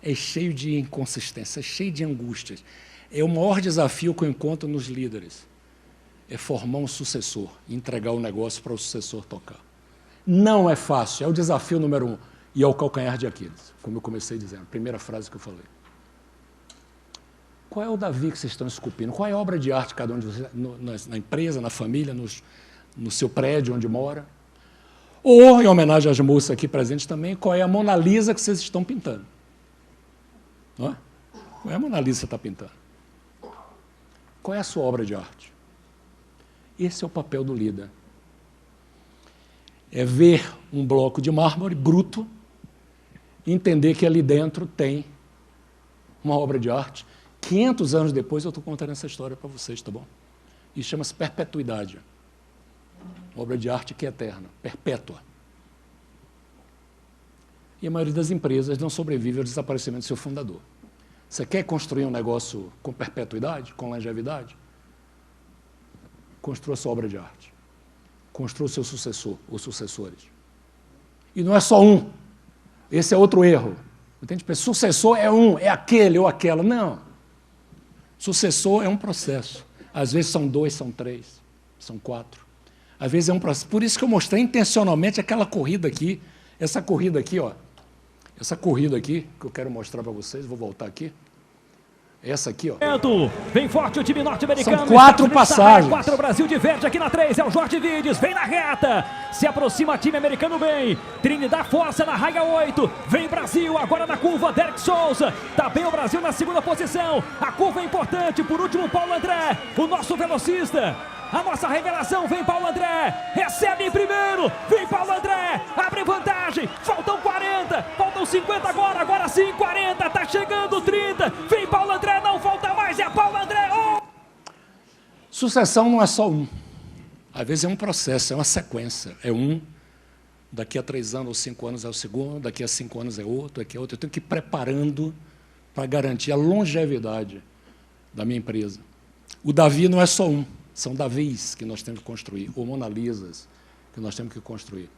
É cheio de inconsistência, é cheio de angústias. É o maior desafio que eu encontro nos líderes. É formar um sucessor, entregar o negócio para o sucessor tocar. Não é fácil, é o desafio número 1. E é o calcanhar de Aquiles, como eu comecei dizendo, a primeira frase que eu falei. Qual é o Davi que vocês estão esculpindo? Qual é a obra de arte cada um de vocês, na empresa, na família, no seu prédio onde mora? Ou, em homenagem às moças aqui presentes também, qual é a Mona Lisa que vocês estão pintando? Não é? Qual é a Mona Lisa que você está pintando? Qual é a sua obra de arte? Esse é o papel do líder. É ver um bloco de mármore bruto e entender que ali dentro tem uma obra de arte. 500 anos depois eu estou contando essa história para vocês, tá bom? E chama-se perpetuidade. Obra de arte que é eterna, perpétua. E a maioria das empresas não sobrevive ao desaparecimento do seu fundador. Você quer construir um negócio com perpetuidade, com longevidade? Construa sua obra de arte. Construa o seu sucessor ou sucessores. E não é só um. Esse é outro erro. Entende? Sucessor é um, é aquele ou aquela. Não. Sucessor é um processo. Às vezes são 2, são 3, são 4. Às vezes é um processo. Por isso que eu mostrei intencionalmente aquela corrida aqui. Essa corrida aqui, ó. Essa corrida aqui, que eu quero mostrar para vocês. Vou voltar aqui. Essa aqui, ó. Vem forte o time norte-americano. São 4 passagens. 4, Brasil diverte aqui na 3. É o Jorge Vides. Vem na reta. Se aproxima time americano bem. Trinidad força na raia 8. Vem Brasil. Agora na curva. Derek Souza. Tá bem o Brasil na segunda posição. A curva é importante. Por último, Paulo André. O nosso velocista. A nossa revelação, vem Paulo André, recebe em primeiro, vem Paulo André, abre vantagem, faltam 40, faltam 50 agora sim 40, tá chegando 30, vem Paulo André, não falta mais, é Paulo André, Sucessão não é só um, às vezes é um processo, é uma sequência, é um, daqui a 3 anos ou 5 anos é o segundo, daqui a 5 anos é outro, daqui a outro, eu tenho que ir preparando para garantir a longevidade da minha empresa. O Davi não é só um. São Davis que nós temos que construir, ou Mona Lisas que nós temos que construir.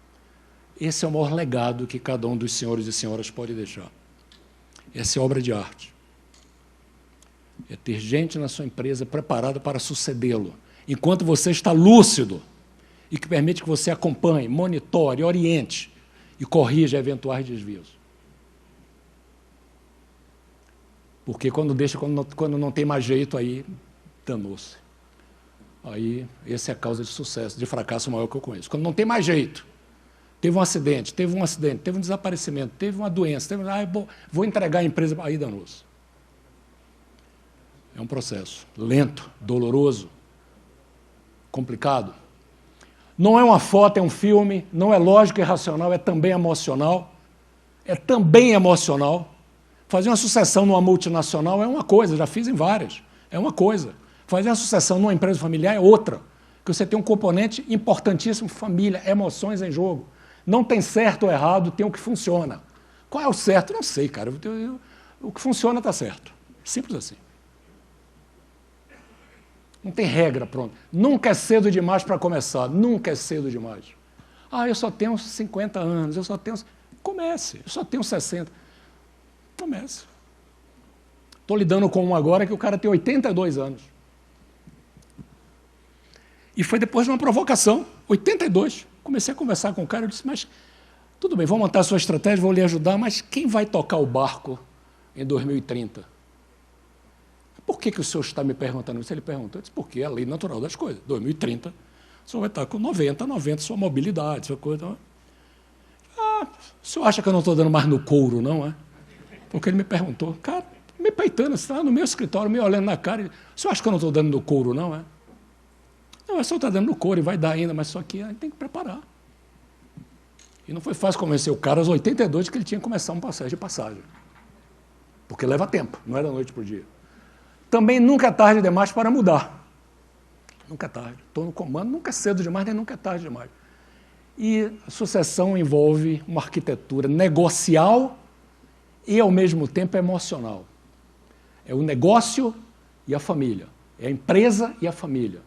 Esse é o maior legado que cada um dos senhores e senhoras pode deixar. Essa é obra de arte. É ter gente na sua empresa preparada para sucedê-lo, enquanto você está lúcido, e que permite que você acompanhe, monitore, oriente e corrija eventuais desvios. Porque quando não tem mais jeito, aí danou-se. Aí, essa é a causa de sucesso, de fracasso maior que eu conheço. Quando não tem mais jeito, teve um acidente, teve um desaparecimento, teve uma doença, vou entregar a empresa, aí danou-se. É um processo lento, doloroso, complicado. Não é uma foto, é um filme, não é lógico e racional, é também emocional. É também emocional. Fazer uma sucessão numa multinacional é uma coisa, já fiz em várias, é uma coisa. Fazer uma sucessão numa empresa familiar é outra, porque você tem um componente importantíssimo, família, emoções em jogo. Não tem certo ou errado, tem o que funciona. Qual é o certo? Não sei, cara. O que funciona está certo. Simples assim. Não tem regra, pronto. Nunca é cedo demais para começar, nunca é cedo demais. Eu só tenho 50 anos, Comece, eu só tenho 60. Comece. Estou lidando com um agora que o cara tem 82 anos. E foi depois de uma provocação, 82. Comecei a conversar com o cara, eu disse, mas tudo bem, vou montar a sua estratégia, vou lhe ajudar, mas quem vai tocar o barco em 2030? Por que o senhor está me perguntando isso? Ele perguntou, eu disse, porque é a lei natural das coisas. 2030, o senhor vai estar com 90, sua mobilidade, sua coisa. O senhor acha que eu não estou dando mais no couro, não é? Porque ele me perguntou, cara, me peitando, você está no meu escritório, me olhando na cara, o senhor acha que eu não estou dando no couro, não é? Não, o senhor está dando no couro e vai dar ainda, mas só que a gente tem que preparar. E não foi fácil convencer o cara aos 82 que ele tinha que começar um processo de passagem. Porque leva tempo, não é da noite para o dia. Também nunca é tarde demais para mudar. Nunca é tarde. Estou no comando, nunca é cedo demais, nem nunca é tarde demais. E a sucessão envolve uma arquitetura negocial e, ao mesmo tempo, emocional. É o negócio e a família. É a empresa e a família.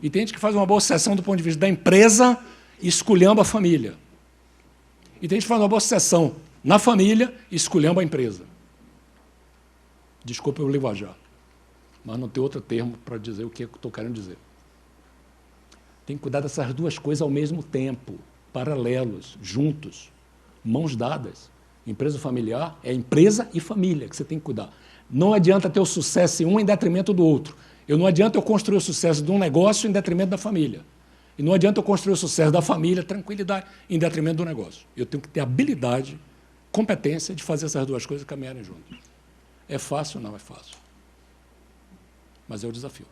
E tem gente que faz uma boa sucessão do ponto de vista da empresa e esculhamba a família. E tem gente que faz uma boa sucessão na família e esculhamba a empresa. Desculpa o linguajar, mas não tem outro termo para dizer o que eu estou querendo dizer. Tem que cuidar dessas duas coisas ao mesmo tempo, paralelos, juntos, mãos dadas. Empresa familiar é empresa e família que você tem que cuidar. Não adianta ter o sucesso em um em detrimento do outro. Não adianta eu construir o sucesso de um negócio em detrimento da família. E não adianta eu construir o sucesso da família, tranquilidade, em detrimento do negócio. Eu tenho que ter habilidade, competência de fazer essas duas coisas caminharem juntas. É fácil? Não é fácil. Mas é o desafio.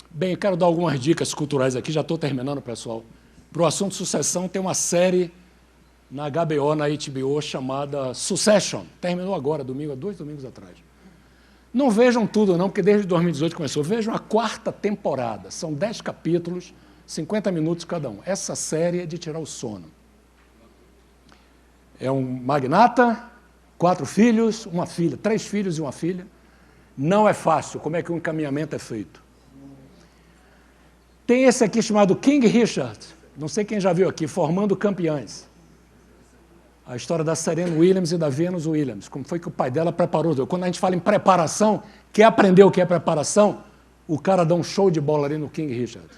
Bem, eu quero dar algumas dicas culturais aqui, já estou terminando, pessoal. Para o assunto sucessão, tem uma série na HBO, na HBO, chamada Succession. Terminou agora, domingo, há 2 domingos atrás. Não vejam tudo, não, porque desde 2018 começou. Vejam a 4ª temporada. São 10 capítulos, 50 minutos cada um. Essa série é de tirar o sono. É um magnata, 4 filhos, uma filha, 3 filhos e uma filha. Não é fácil. Como é que o encaminhamento é feito? Tem esse aqui chamado King Richard. Não sei quem já viu aqui, Formando Campeões. A história da Serena Williams e da Venus Williams. Como foi que o pai dela preparou. Quando a gente fala em preparação, quer aprender o que é preparação? O cara dá um show de bola ali no King Richard.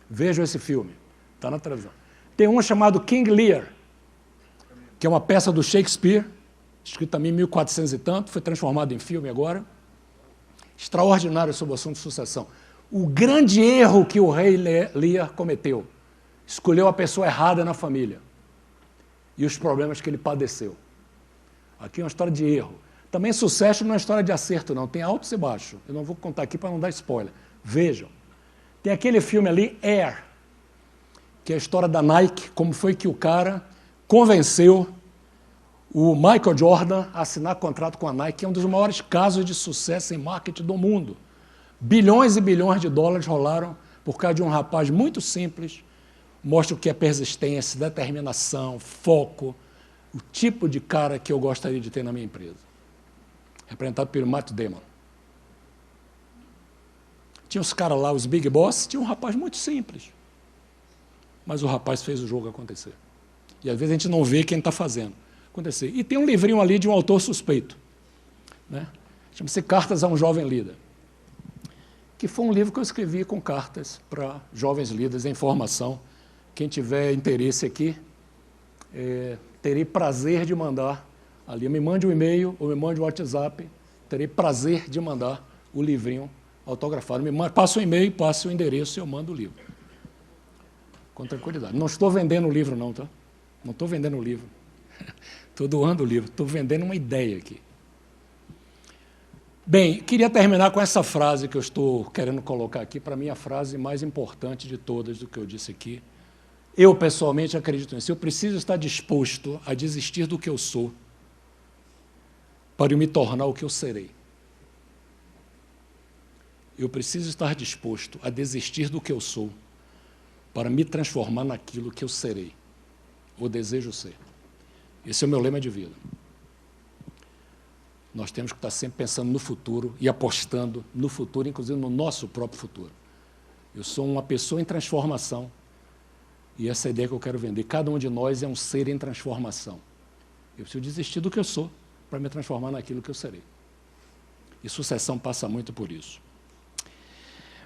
Vejam esse filme. Está na televisão. Tem um chamado King Lear, que é uma peça do Shakespeare, escrita também em 1400 e tanto, foi transformado em filme agora. Extraordinário sobre o assunto de sucessão. O grande erro que o rei Lear cometeu, escolheu a pessoa errada na família e os problemas que ele padeceu. Aqui é uma história de erro. Também sucesso não é história de acerto, não. Tem altos e baixos. Eu não vou contar aqui para não dar spoiler. Vejam. Tem aquele filme ali, Air, que é a história da Nike, como foi que o cara convenceu o Michael Jordan a assinar contrato com a Nike, que é um dos maiores casos de sucesso em marketing do mundo. Bilhões e bilhões de dólares rolaram por causa de um rapaz muito simples. Mostra o que é persistência, determinação, foco, o tipo de cara que eu gostaria de ter na minha empresa. Representado pelo Matt Damon. Tinha os caras lá, os Big Boss, tinha um rapaz muito simples. Mas o rapaz fez o jogo acontecer. E às vezes a gente não vê quem está fazendo acontecer. E tem um livrinho ali de um autor suspeito, né? Chama-se Cartas a um Jovem Líder, que foi um livro que eu escrevi com cartas para jovens líderes em formação. Quem tiver interesse aqui, terei prazer de mandar ali. Me mande um e-mail ou me mande um WhatsApp, terei prazer de mandar o livrinho autografado. Passa o e-mail, passa o endereço e eu mando o livro. Com tranquilidade. Não estou vendendo o livro, não, tá? Não estou vendendo o livro. Estou doando o livro. Estou vendendo uma ideia aqui. Bem, queria terminar com essa frase que eu estou querendo colocar aqui, para mim a frase mais importante de todas do que eu disse aqui. Eu, pessoalmente, acredito nisso. Eu preciso estar disposto a desistir do que eu sou para eu me tornar o que eu serei. Eu preciso estar disposto a desistir do que eu sou para me transformar naquilo que eu serei, ou desejo ser. Esse é o meu lema de vida. Nós temos que estar sempre pensando no futuro e apostando no futuro, inclusive no nosso próprio futuro. Eu sou uma pessoa em transformação e essa é a ideia que eu quero vender. Cada um de nós é um ser em transformação. Eu preciso desistir do que eu sou para me transformar naquilo que eu serei. E sucessão passa muito por isso.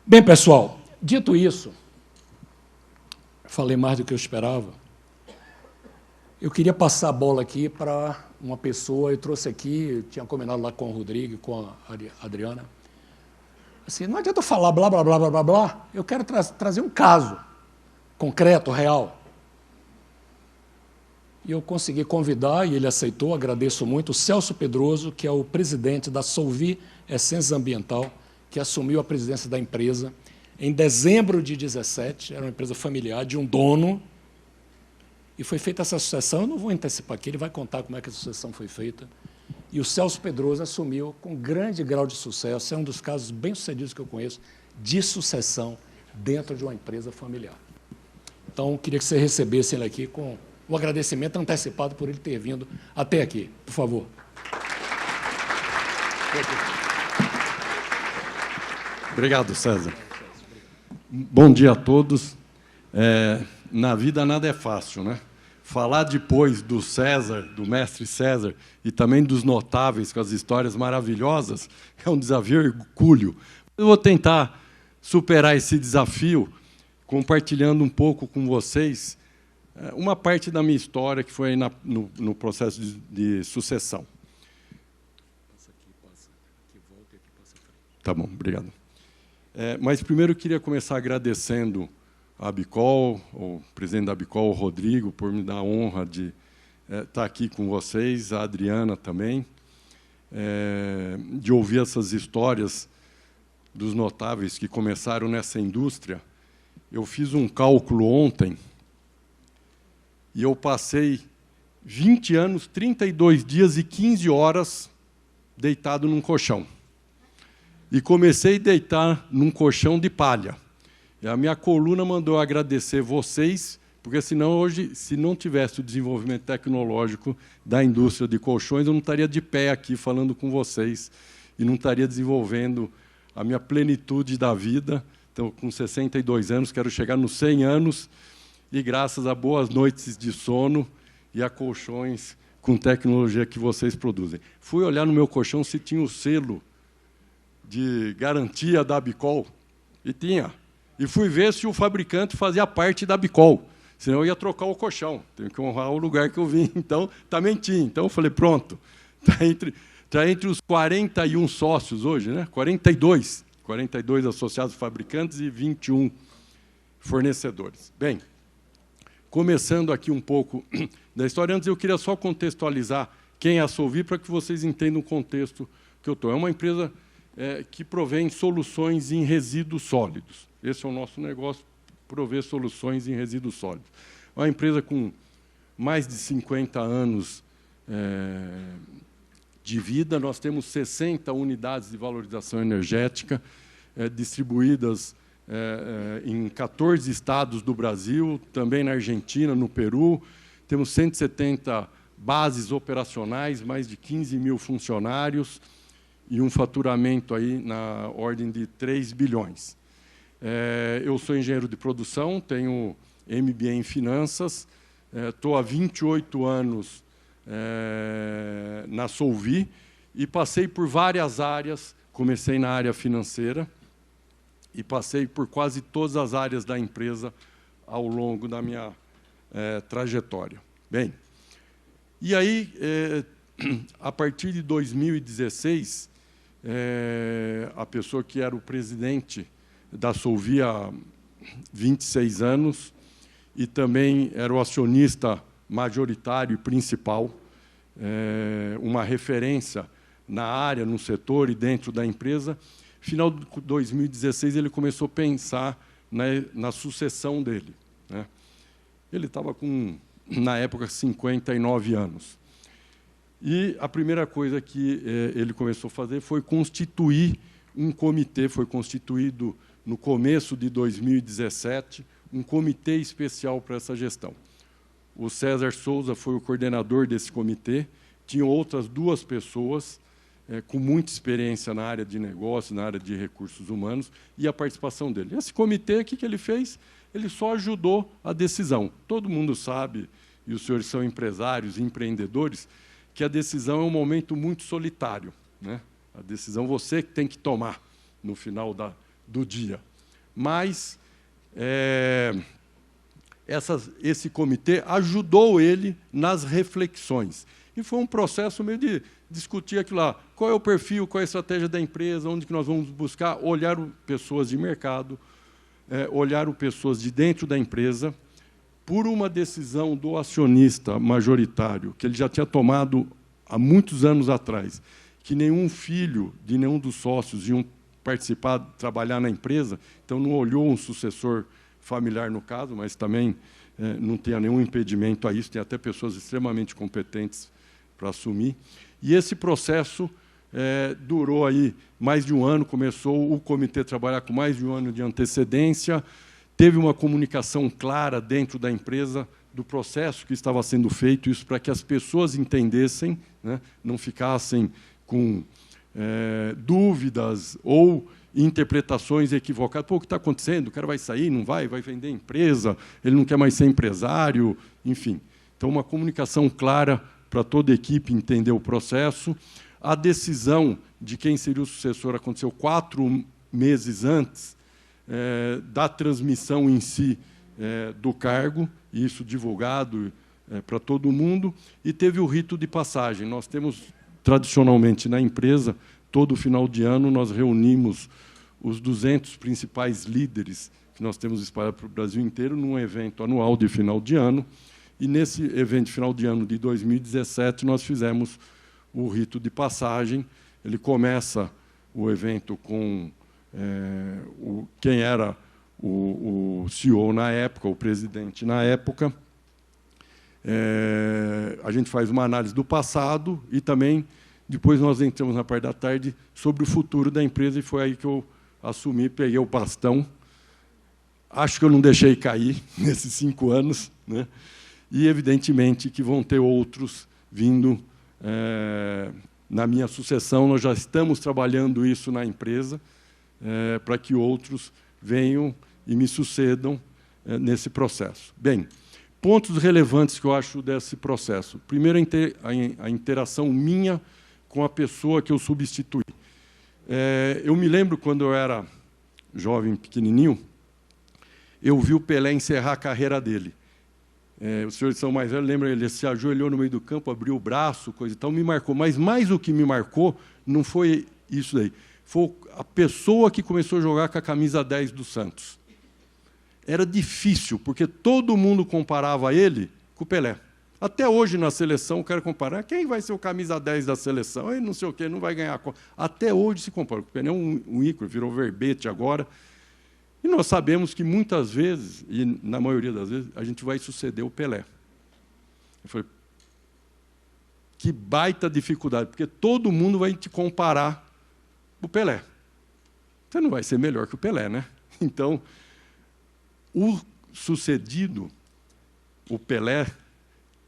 Bem, pessoal, dito isso, falei mais do que eu esperava, eu queria passar a bola aqui para uma pessoa, eu trouxe aqui, eu tinha combinado lá com o Rodrigo, com a Adriana, assim, não adianta eu falar blá, blá, blá, blá, blá, blá, eu quero trazer um caso concreto, real. E eu consegui convidar, e ele aceitou, agradeço muito, o Celso Pedroso, que é o presidente da Solvi Essência Ambiental, que assumiu a presidência da empresa em dezembro de 2017, era uma empresa familiar, de um dono, e foi feita essa sucessão, eu não vou antecipar aqui, ele vai contar como é que a sucessão foi feita, e o Celso Pedroso assumiu com grande grau de sucesso, é um dos casos bem-sucedidos que eu conheço, de sucessão dentro de uma empresa familiar. Então, queria que você recebesse ele aqui com um agradecimento antecipado por ele ter vindo até aqui. Por favor. Obrigado, César. Bom dia a todos. Na vida nada é fácil, né? Falar depois do César, do mestre César, e também dos notáveis com as histórias maravilhosas, é um desafio hercúleo. Eu vou tentar superar esse desafio compartilhando um pouco com vocês uma parte da minha história que foi aí no processo de sucessão. Tá bom, obrigado. Mas primeiro eu queria começar agradecendo a Abicol, o presidente da Abicol, o Rodrigo, por me dar a honra de estar aqui com vocês, a Adriana também, de ouvir essas histórias dos notáveis que começaram nessa indústria. Eu fiz um cálculo ontem e eu passei 20 anos, 32 dias e 15 horas deitado num colchão. E comecei a deitar num colchão de palha. E a minha coluna mandou agradecer vocês, porque senão hoje, se não tivesse o desenvolvimento tecnológico da indústria de colchões, eu não estaria de pé aqui falando com vocês e não estaria desenvolvendo a minha plenitude da vida. Então, com 62 anos, quero chegar nos 100 anos e, graças a boas noites de sono e a colchões com tecnologia que vocês produzem. Fui olhar no meu colchão se tinha o selo de garantia da Abicol, e tinha. E fui ver se o fabricante fazia parte da Abicol, senão eu ia trocar o colchão. Tenho que honrar o lugar que eu vim. Então, também tinha. Então, eu falei, pronto. Está entre os 41 sócios hoje, né? 42 associados fabricantes e 21 fornecedores. Bem, começando aqui um pouco da história, antes eu queria só contextualizar quem é a Solvi para que vocês entendam o contexto que eu estou. É uma empresa que provém soluções em resíduos sólidos. Esse é o nosso negócio, prover soluções em resíduos sólidos. É uma empresa com mais de 50 anos de vida. Nós temos 60 unidades de valorização energética distribuídas em 14 estados do Brasil, também na Argentina, no Peru. Temos 170 bases operacionais, mais de 15 mil funcionários, e um faturamento aí na ordem de 3 bilhões. Eu sou engenheiro de produção, tenho MBA em finanças, estou há 28 anos na Solvi e passei por várias áreas. Comecei na área financeira e passei por quase todas as áreas da empresa ao longo da minha trajetória. Bem, e aí, a partir de 2016, a pessoa que era o presidente da Solvi há 26 anos e também era o acionista majoritário e principal, uma referência na área, no setor e dentro da empresa. Final de 2016, ele começou a pensar na sucessão dele, né? Ele estava com, na época, 59 anos. E a primeira coisa que ele começou a fazer foi constituir um comitê. Foi constituído, no começo de 2017, um comitê especial para essa gestão. O César Souza foi o coordenador desse comitê. Tinha outras 2 pessoas com muita experiência na área de negócio, na área de recursos humanos, e a participação dele. Esse comitê, o que ele fez? Ele só ajudou a decisão. Todo mundo sabe, e os senhores são empresários, empreendedores, que a decisão é um momento muito solitário, né? A decisão você que tem que tomar no final do dia. Mas esse comitê ajudou ele nas reflexões. E foi um processo meio de discutir aquilo lá. Qual é o perfil, qual é a estratégia da empresa, onde que nós vamos buscar, olhar pessoas de mercado, olhar pessoas de dentro da empresa, por uma decisão do acionista majoritário, que ele já tinha tomado há muitos anos atrás, que nenhum filho de nenhum dos sócios iam participar, trabalhar na empresa, então não olhou um sucessor familiar no caso, mas também não tinha nenhum impedimento a isso, tem até pessoas extremamente competentes para assumir. E esse processo durou aí mais de um ano, começou o comitê a trabalhar com mais de um ano de antecedência, teve uma comunicação clara dentro da empresa do processo que estava sendo feito, isso para que as pessoas entendessem, né, não ficassem com dúvidas ou interpretações equivocadas. Pô, o que está acontecendo? O cara vai sair, não vai vender a empresa, ele não quer mais ser empresário, enfim. Então, uma comunicação clara para toda a equipe entender o processo. A decisão de quem seria o sucessor aconteceu 4 meses antes da transmissão em si do cargo, isso divulgado para todo mundo, e teve o rito de passagem. Nós temos, tradicionalmente, na empresa, todo final de ano, nós reunimos os 200 principais líderes que nós temos espalhados para o Brasil inteiro num evento anual de final de ano. E, nesse evento de final de ano de 2017, nós fizemos o rito de passagem. Ele começa o evento com quem era o CEO na época, o presidente na época. A gente faz uma análise do passado e também, depois nós entramos na parte da tarde, sobre o futuro da empresa, e foi aí que eu assumi, peguei o bastão. Acho que eu não deixei cair nesses 5 anos, né? E, evidentemente, que vão ter outros vindo na minha sucessão. Nós já estamos trabalhando isso na empresa, para que outros venham e me sucedam nesse processo. Bem, pontos relevantes que eu acho desse processo. Primeiro, a interação minha com a pessoa que eu substituí. Eu me lembro, quando eu era jovem, pequenininho, eu vi o Pelé encerrar a carreira dele. Os senhores são mais velhos, lembram, ele se ajoelhou no meio do campo, abriu o braço, coisa e tal, me marcou. Mas mais o que me marcou não foi isso daí. Foi a pessoa que começou a jogar com a camisa 10 do Santos. Era difícil, porque todo mundo comparava ele com o Pelé. Até hoje, na seleção, o cara compara. Quem vai ser o camisa 10 da seleção? Ele não sei o quê, não vai ganhar. Até hoje se compara. O Pelé é um ícone, virou verbete agora. E nós sabemos que, muitas vezes, e na maioria das vezes, a gente vai suceder o Pelé. Eu falei, que baita dificuldade, porque todo mundo vai te comparar o Pelé. Você não vai ser melhor que o Pelé, né? Então, o sucedido, o Pelé,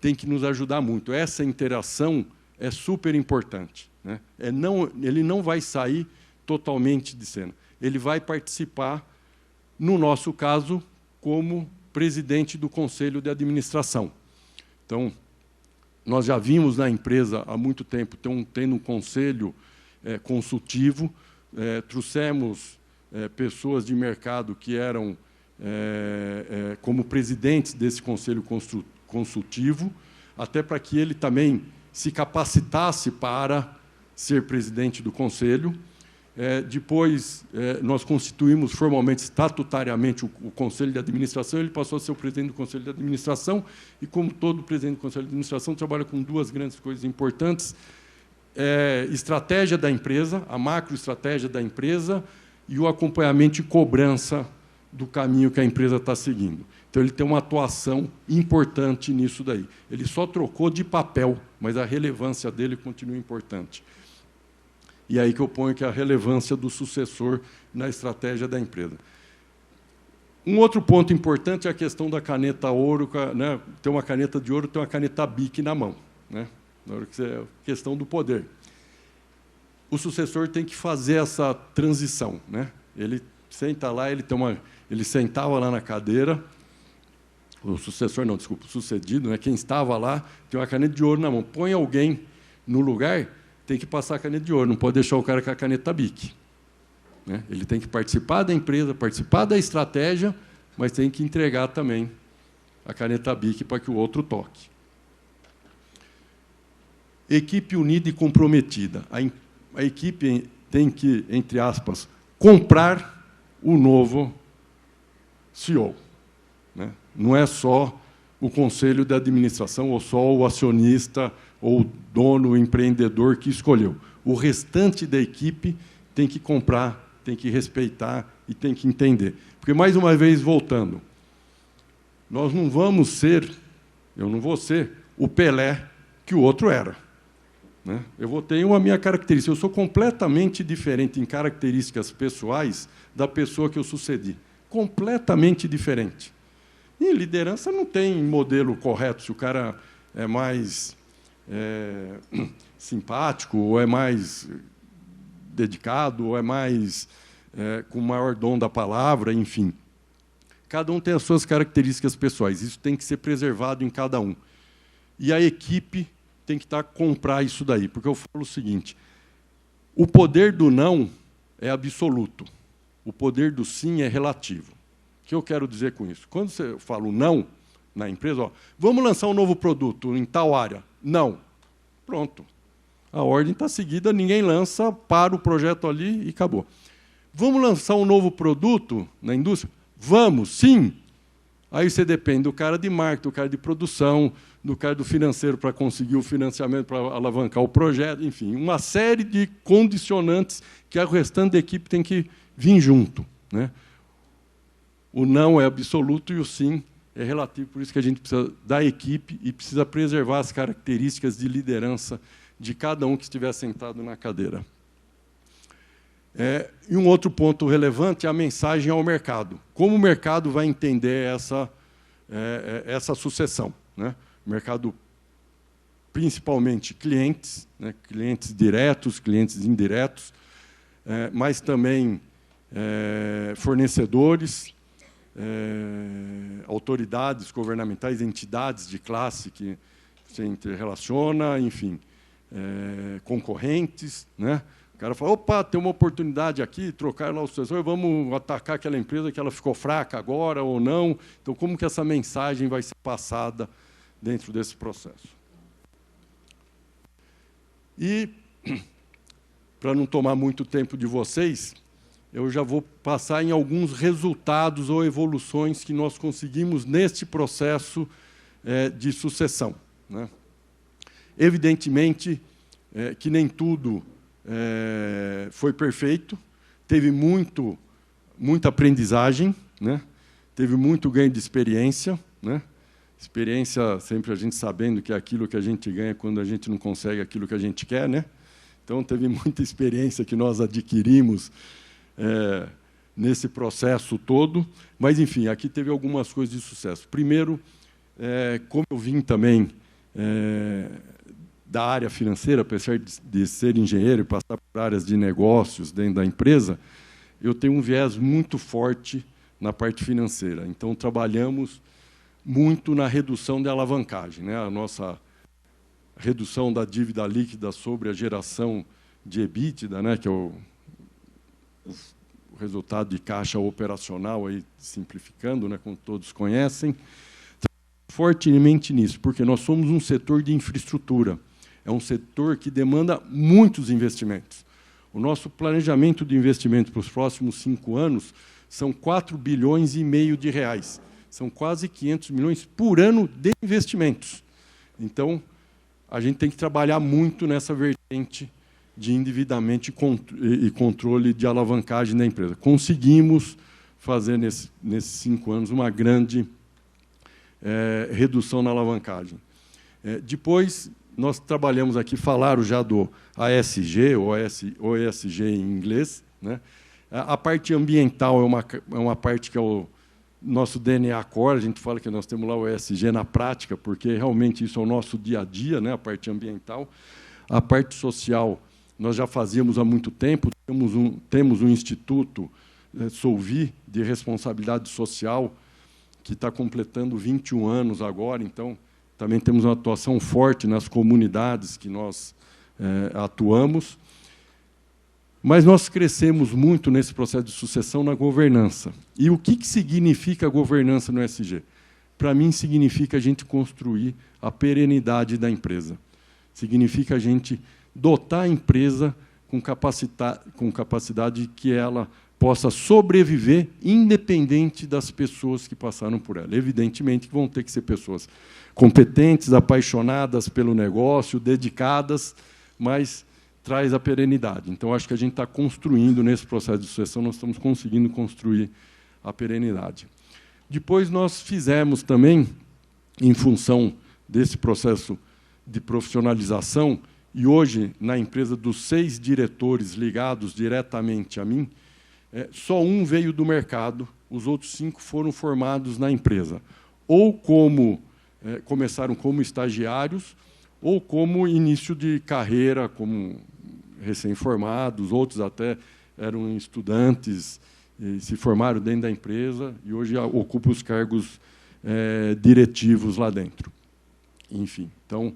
tem que nos ajudar muito. Essa interação é super importante, né? Ele não vai sair totalmente de cena. Ele vai participar, no nosso caso, como presidente do Conselho de Administração. Então, nós já vimos na empresa há muito tempo tendo um conselho consultivo, trouxemos pessoas de mercado que eram como presidentes desse conselho consultivo, até para que ele também se capacitasse para ser presidente do conselho. Depois, nós constituímos formalmente, estatutariamente, o Conselho de Administração. Ele passou a ser o presidente do Conselho de Administração e, como todo presidente do Conselho de Administração, trabalha com duas grandes coisas importantes: estratégia da empresa, a macroestratégia da empresa, e o acompanhamento e cobrança do caminho que a empresa está seguindo. Então, ele tem uma atuação importante nisso daí. Ele só trocou de papel, mas a relevância dele continua importante. E é aí que eu ponho que a relevância do sucessor na estratégia da empresa. Um outro ponto importante é a questão da caneta ouro, né? Tem uma caneta de ouro, tem uma caneta BIC na mão, né? Na hora que você, questão do poder. O sucessor tem que fazer essa transição, né? Ele senta lá, ele sentava lá na cadeira. O sucessor, não, desculpa, o sucedido, né? Quem estava lá tem uma caneta de ouro na mão. Põe alguém no lugar, tem que passar a caneta de ouro, não pode deixar o cara com a caneta BIC, né? Ele tem que participar da empresa, participar da estratégia, mas tem que entregar também a caneta BIC para que o outro toque. Equipe unida e comprometida. A equipe tem que, entre aspas, comprar o novo CEO, né? Não é só o conselho de administração ou só o acionista ou o dono, o empreendedor que escolheu. O restante da equipe tem que comprar, tem que respeitar e tem que entender. Porque, mais uma vez, voltando, nós não vamos ser, eu não vou ser o Pelé que o outro era, né? Eu vou ter a minha característica. Eu sou completamente diferente em características pessoais da pessoa que eu sucedi. Completamente diferente. E liderança não tem modelo correto. Se o cara é mais simpático, ou é mais dedicado, ou é mais com maior dom da palavra, enfim. Cada um tem as suas características pessoais. Isso tem que ser preservado em cada um. E a equipe tem que comprar isso daí, porque eu falo o seguinte: o poder do não é absoluto, o poder do sim é relativo. O que eu quero dizer com isso? Quando eu falo não na empresa, vamos lançar um novo produto em tal área. Não. Pronto. A ordem está seguida, ninguém lança, para o projeto ali e acabou. Vamos lançar um novo produto na indústria? Vamos, sim. Aí você depende do cara de marketing, do cara de produção, do cara do financeiro para conseguir o financiamento, para alavancar o projeto, enfim, uma série de condicionantes que o restante da equipe tem que vir junto, né? O não é absoluto e o sim é relativo, por isso que a gente precisa da equipe e precisa preservar as características de liderança de cada um que estiver sentado na cadeira. E um outro ponto relevante é a mensagem ao mercado. Como o mercado vai entender essa sucessão, né? O mercado, principalmente clientes, né? Clientes diretos, clientes indiretos, mas também fornecedores, autoridades governamentais, entidades de classe que se interrelaciona, enfim, concorrentes, né? O cara fala, opa, tem uma oportunidade aqui, trocar lá o sucessor, vamos atacar aquela empresa que ela ficou fraca agora ou não. Então, como que essa mensagem vai ser passada dentro desse processo? E, para não tomar muito tempo de vocês, eu já vou passar em alguns resultados ou evoluções que nós conseguimos neste processo de sucessão, né? Evidentemente que nem tudo foi perfeito, teve muita aprendizagem, né? Teve muito ganho de experiência, né? Experiência, sempre a gente sabendo que é aquilo que a gente ganha quando a gente não consegue aquilo que a gente quer, né? Então, teve muita experiência que nós adquirimos nesse processo todo, mas, enfim, aqui teve algumas coisas de sucesso. Primeiro, como eu vim também da área financeira, apesar de ser engenheiro e passar por áreas de negócios dentro da empresa, eu tenho um viés muito forte na parte financeira. Então, trabalhamos muito na redução da alavancagem, né? A nossa redução da dívida líquida sobre a geração de EBITDA, né? Que é o resultado de caixa operacional, aí, simplificando, né? Como todos conhecem, fortemente nisso, porque nós somos um setor de infraestrutura. É um setor que demanda muitos investimentos. O nosso planejamento de investimento para os próximos 5 anos são 4,5 bilhões de reais. São quase 500 milhões por ano de investimentos. Então, a gente tem que trabalhar muito nessa vertente de endividamento e controle de alavancagem da empresa. Conseguimos fazer, nesses 5 anos, uma grande redução na alavancagem. Depois, nós trabalhamos aqui, falaram já do ASG, ou ESG em inglês, né? A parte ambiental é uma parte que é o nosso DNA core, a gente fala que nós temos lá o ESG na prática, porque realmente isso é o nosso dia a dia, né? A parte ambiental. A parte social, nós já fazíamos há muito tempo, temos um instituto, Solvi, de responsabilidade social, que está completando 21 anos agora, então também temos uma atuação forte nas comunidades que nós atuamos. Mas nós crescemos muito nesse processo de sucessão na governança. E o que significa a governança no ESG? Para mim, significa a gente construir a perenidade da empresa. Significa a gente dotar a empresa com capacidade que ela possa sobreviver independente das pessoas que passaram por ela. Evidentemente que vão ter que ser pessoas competentes, apaixonadas pelo negócio, dedicadas, mas traz a perenidade. Então, acho que a gente está construindo, nesse processo de sucessão, nós estamos conseguindo construir a perenidade. Depois, nós fizemos também, em função desse processo de profissionalização, e hoje, na empresa, dos 6 diretores ligados diretamente a mim, só um veio do mercado, os outros 5 foram formados na empresa, ou começaram como estagiários, ou como início de carreira, como recém-formados, outros até eram estudantes e se formaram dentro da empresa e hoje ocupam os cargos diretivos lá dentro. Enfim, então,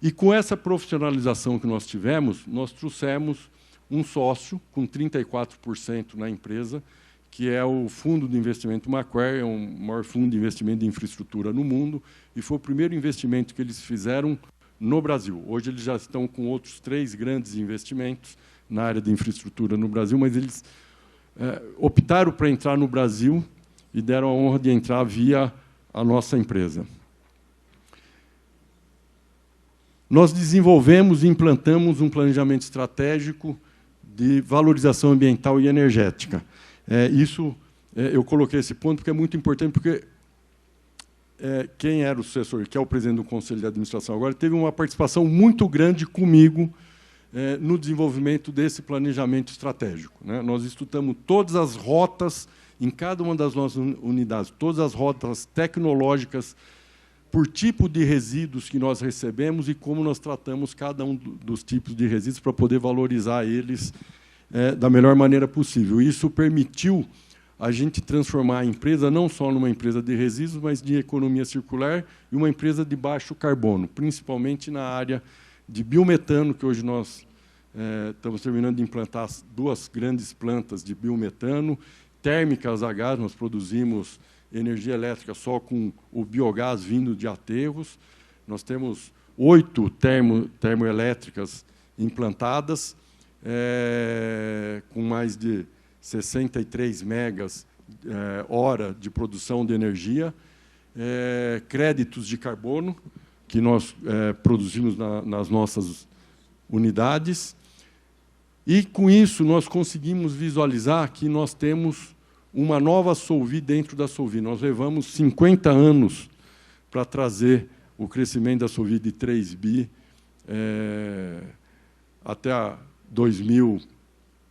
e com essa profissionalização que nós tivemos, nós trouxemos um sócio com 34% na empresa, que é o fundo de investimento Macquarie, é o maior fundo de investimento de infraestrutura no mundo, e foi o primeiro investimento que eles fizeram no Brasil. Hoje eles já estão com outros 3 grandes investimentos na área de infraestrutura no Brasil, mas eles optaram para entrar no Brasil e deram a honra de entrar via a nossa empresa. Nós desenvolvemos e implantamos um planejamento estratégico de valorização ambiental e energética. Eu coloquei esse ponto porque é muito importante, porque quem era o sucessor, que é o presidente do Conselho de Administração agora, teve uma participação muito grande comigo no desenvolvimento desse planejamento estratégico, né? Nós estudamos todas as rotas, em cada uma das nossas unidades, todas as rotas tecnológicas, por tipo de resíduos que nós recebemos e como nós tratamos cada um dos tipos de resíduos para poder valorizar eles da melhor maneira possível. Isso permitiu a gente transformar a empresa não só numa empresa de resíduos, mas de economia circular e uma empresa de baixo carbono, principalmente na área de biometano, que hoje nós estamos terminando de implantar 2 grandes plantas de biometano, térmicas a gás, nós produzimos energia elétrica só com o biogás vindo de aterros. Nós temos 8 termoelétricas implantadas, com mais de 63 megas hora de produção de energia, créditos de carbono, que nós produzimos nas nossas unidades. E, com isso, nós conseguimos visualizar que nós temos uma nova Solvi dentro da Solvi. Nós levamos 50 anos para trazer o crescimento da Solvi de 3 bi até 2000.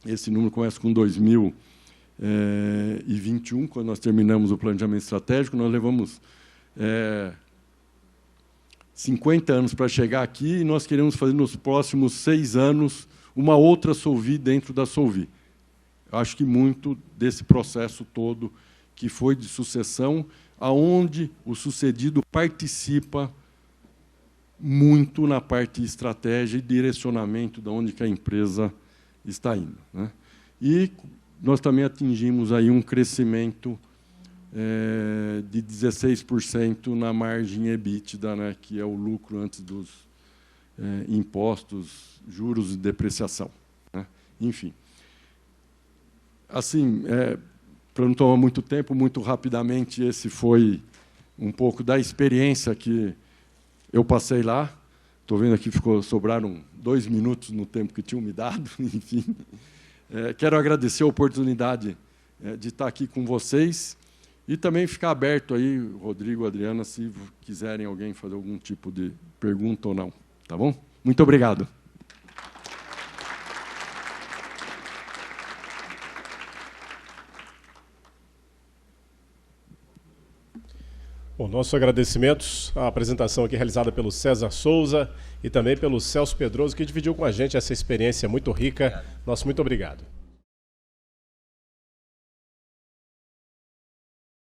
Esse número começa com 2021, quando nós terminamos o planejamento estratégico. Nós levamos 50 anos para chegar aqui e nós queremos fazer nos próximos 6 anos uma outra Solvi dentro da Solvi. Eu acho que muito desse processo todo que foi de sucessão, aonde o sucedido participa muito na parte de estratégia e direcionamento de onde que a empresa está indo, né? E nós também atingimos aí um crescimento de 16% na margem EBITDA, né, que é o lucro antes dos impostos, juros e depreciação, né? Enfim. Assim, para não tomar muito tempo, muito rapidamente, esse foi um pouco da experiência que eu passei lá. Estou vendo aqui que sobraram 2 minutos no tempo que tinham me dado. Enfim, quero agradecer a oportunidade de estar aqui com vocês e também ficar aberto aí, Rodrigo, Adriana, se quiserem alguém fazer algum tipo de pergunta ou não. Tá bom? Muito obrigado. Bom, nossos agradecimentos à apresentação aqui realizada pelo César Souza e também pelo Celso Pedroso, que dividiu com a gente essa experiência muito rica. Nosso muito obrigado.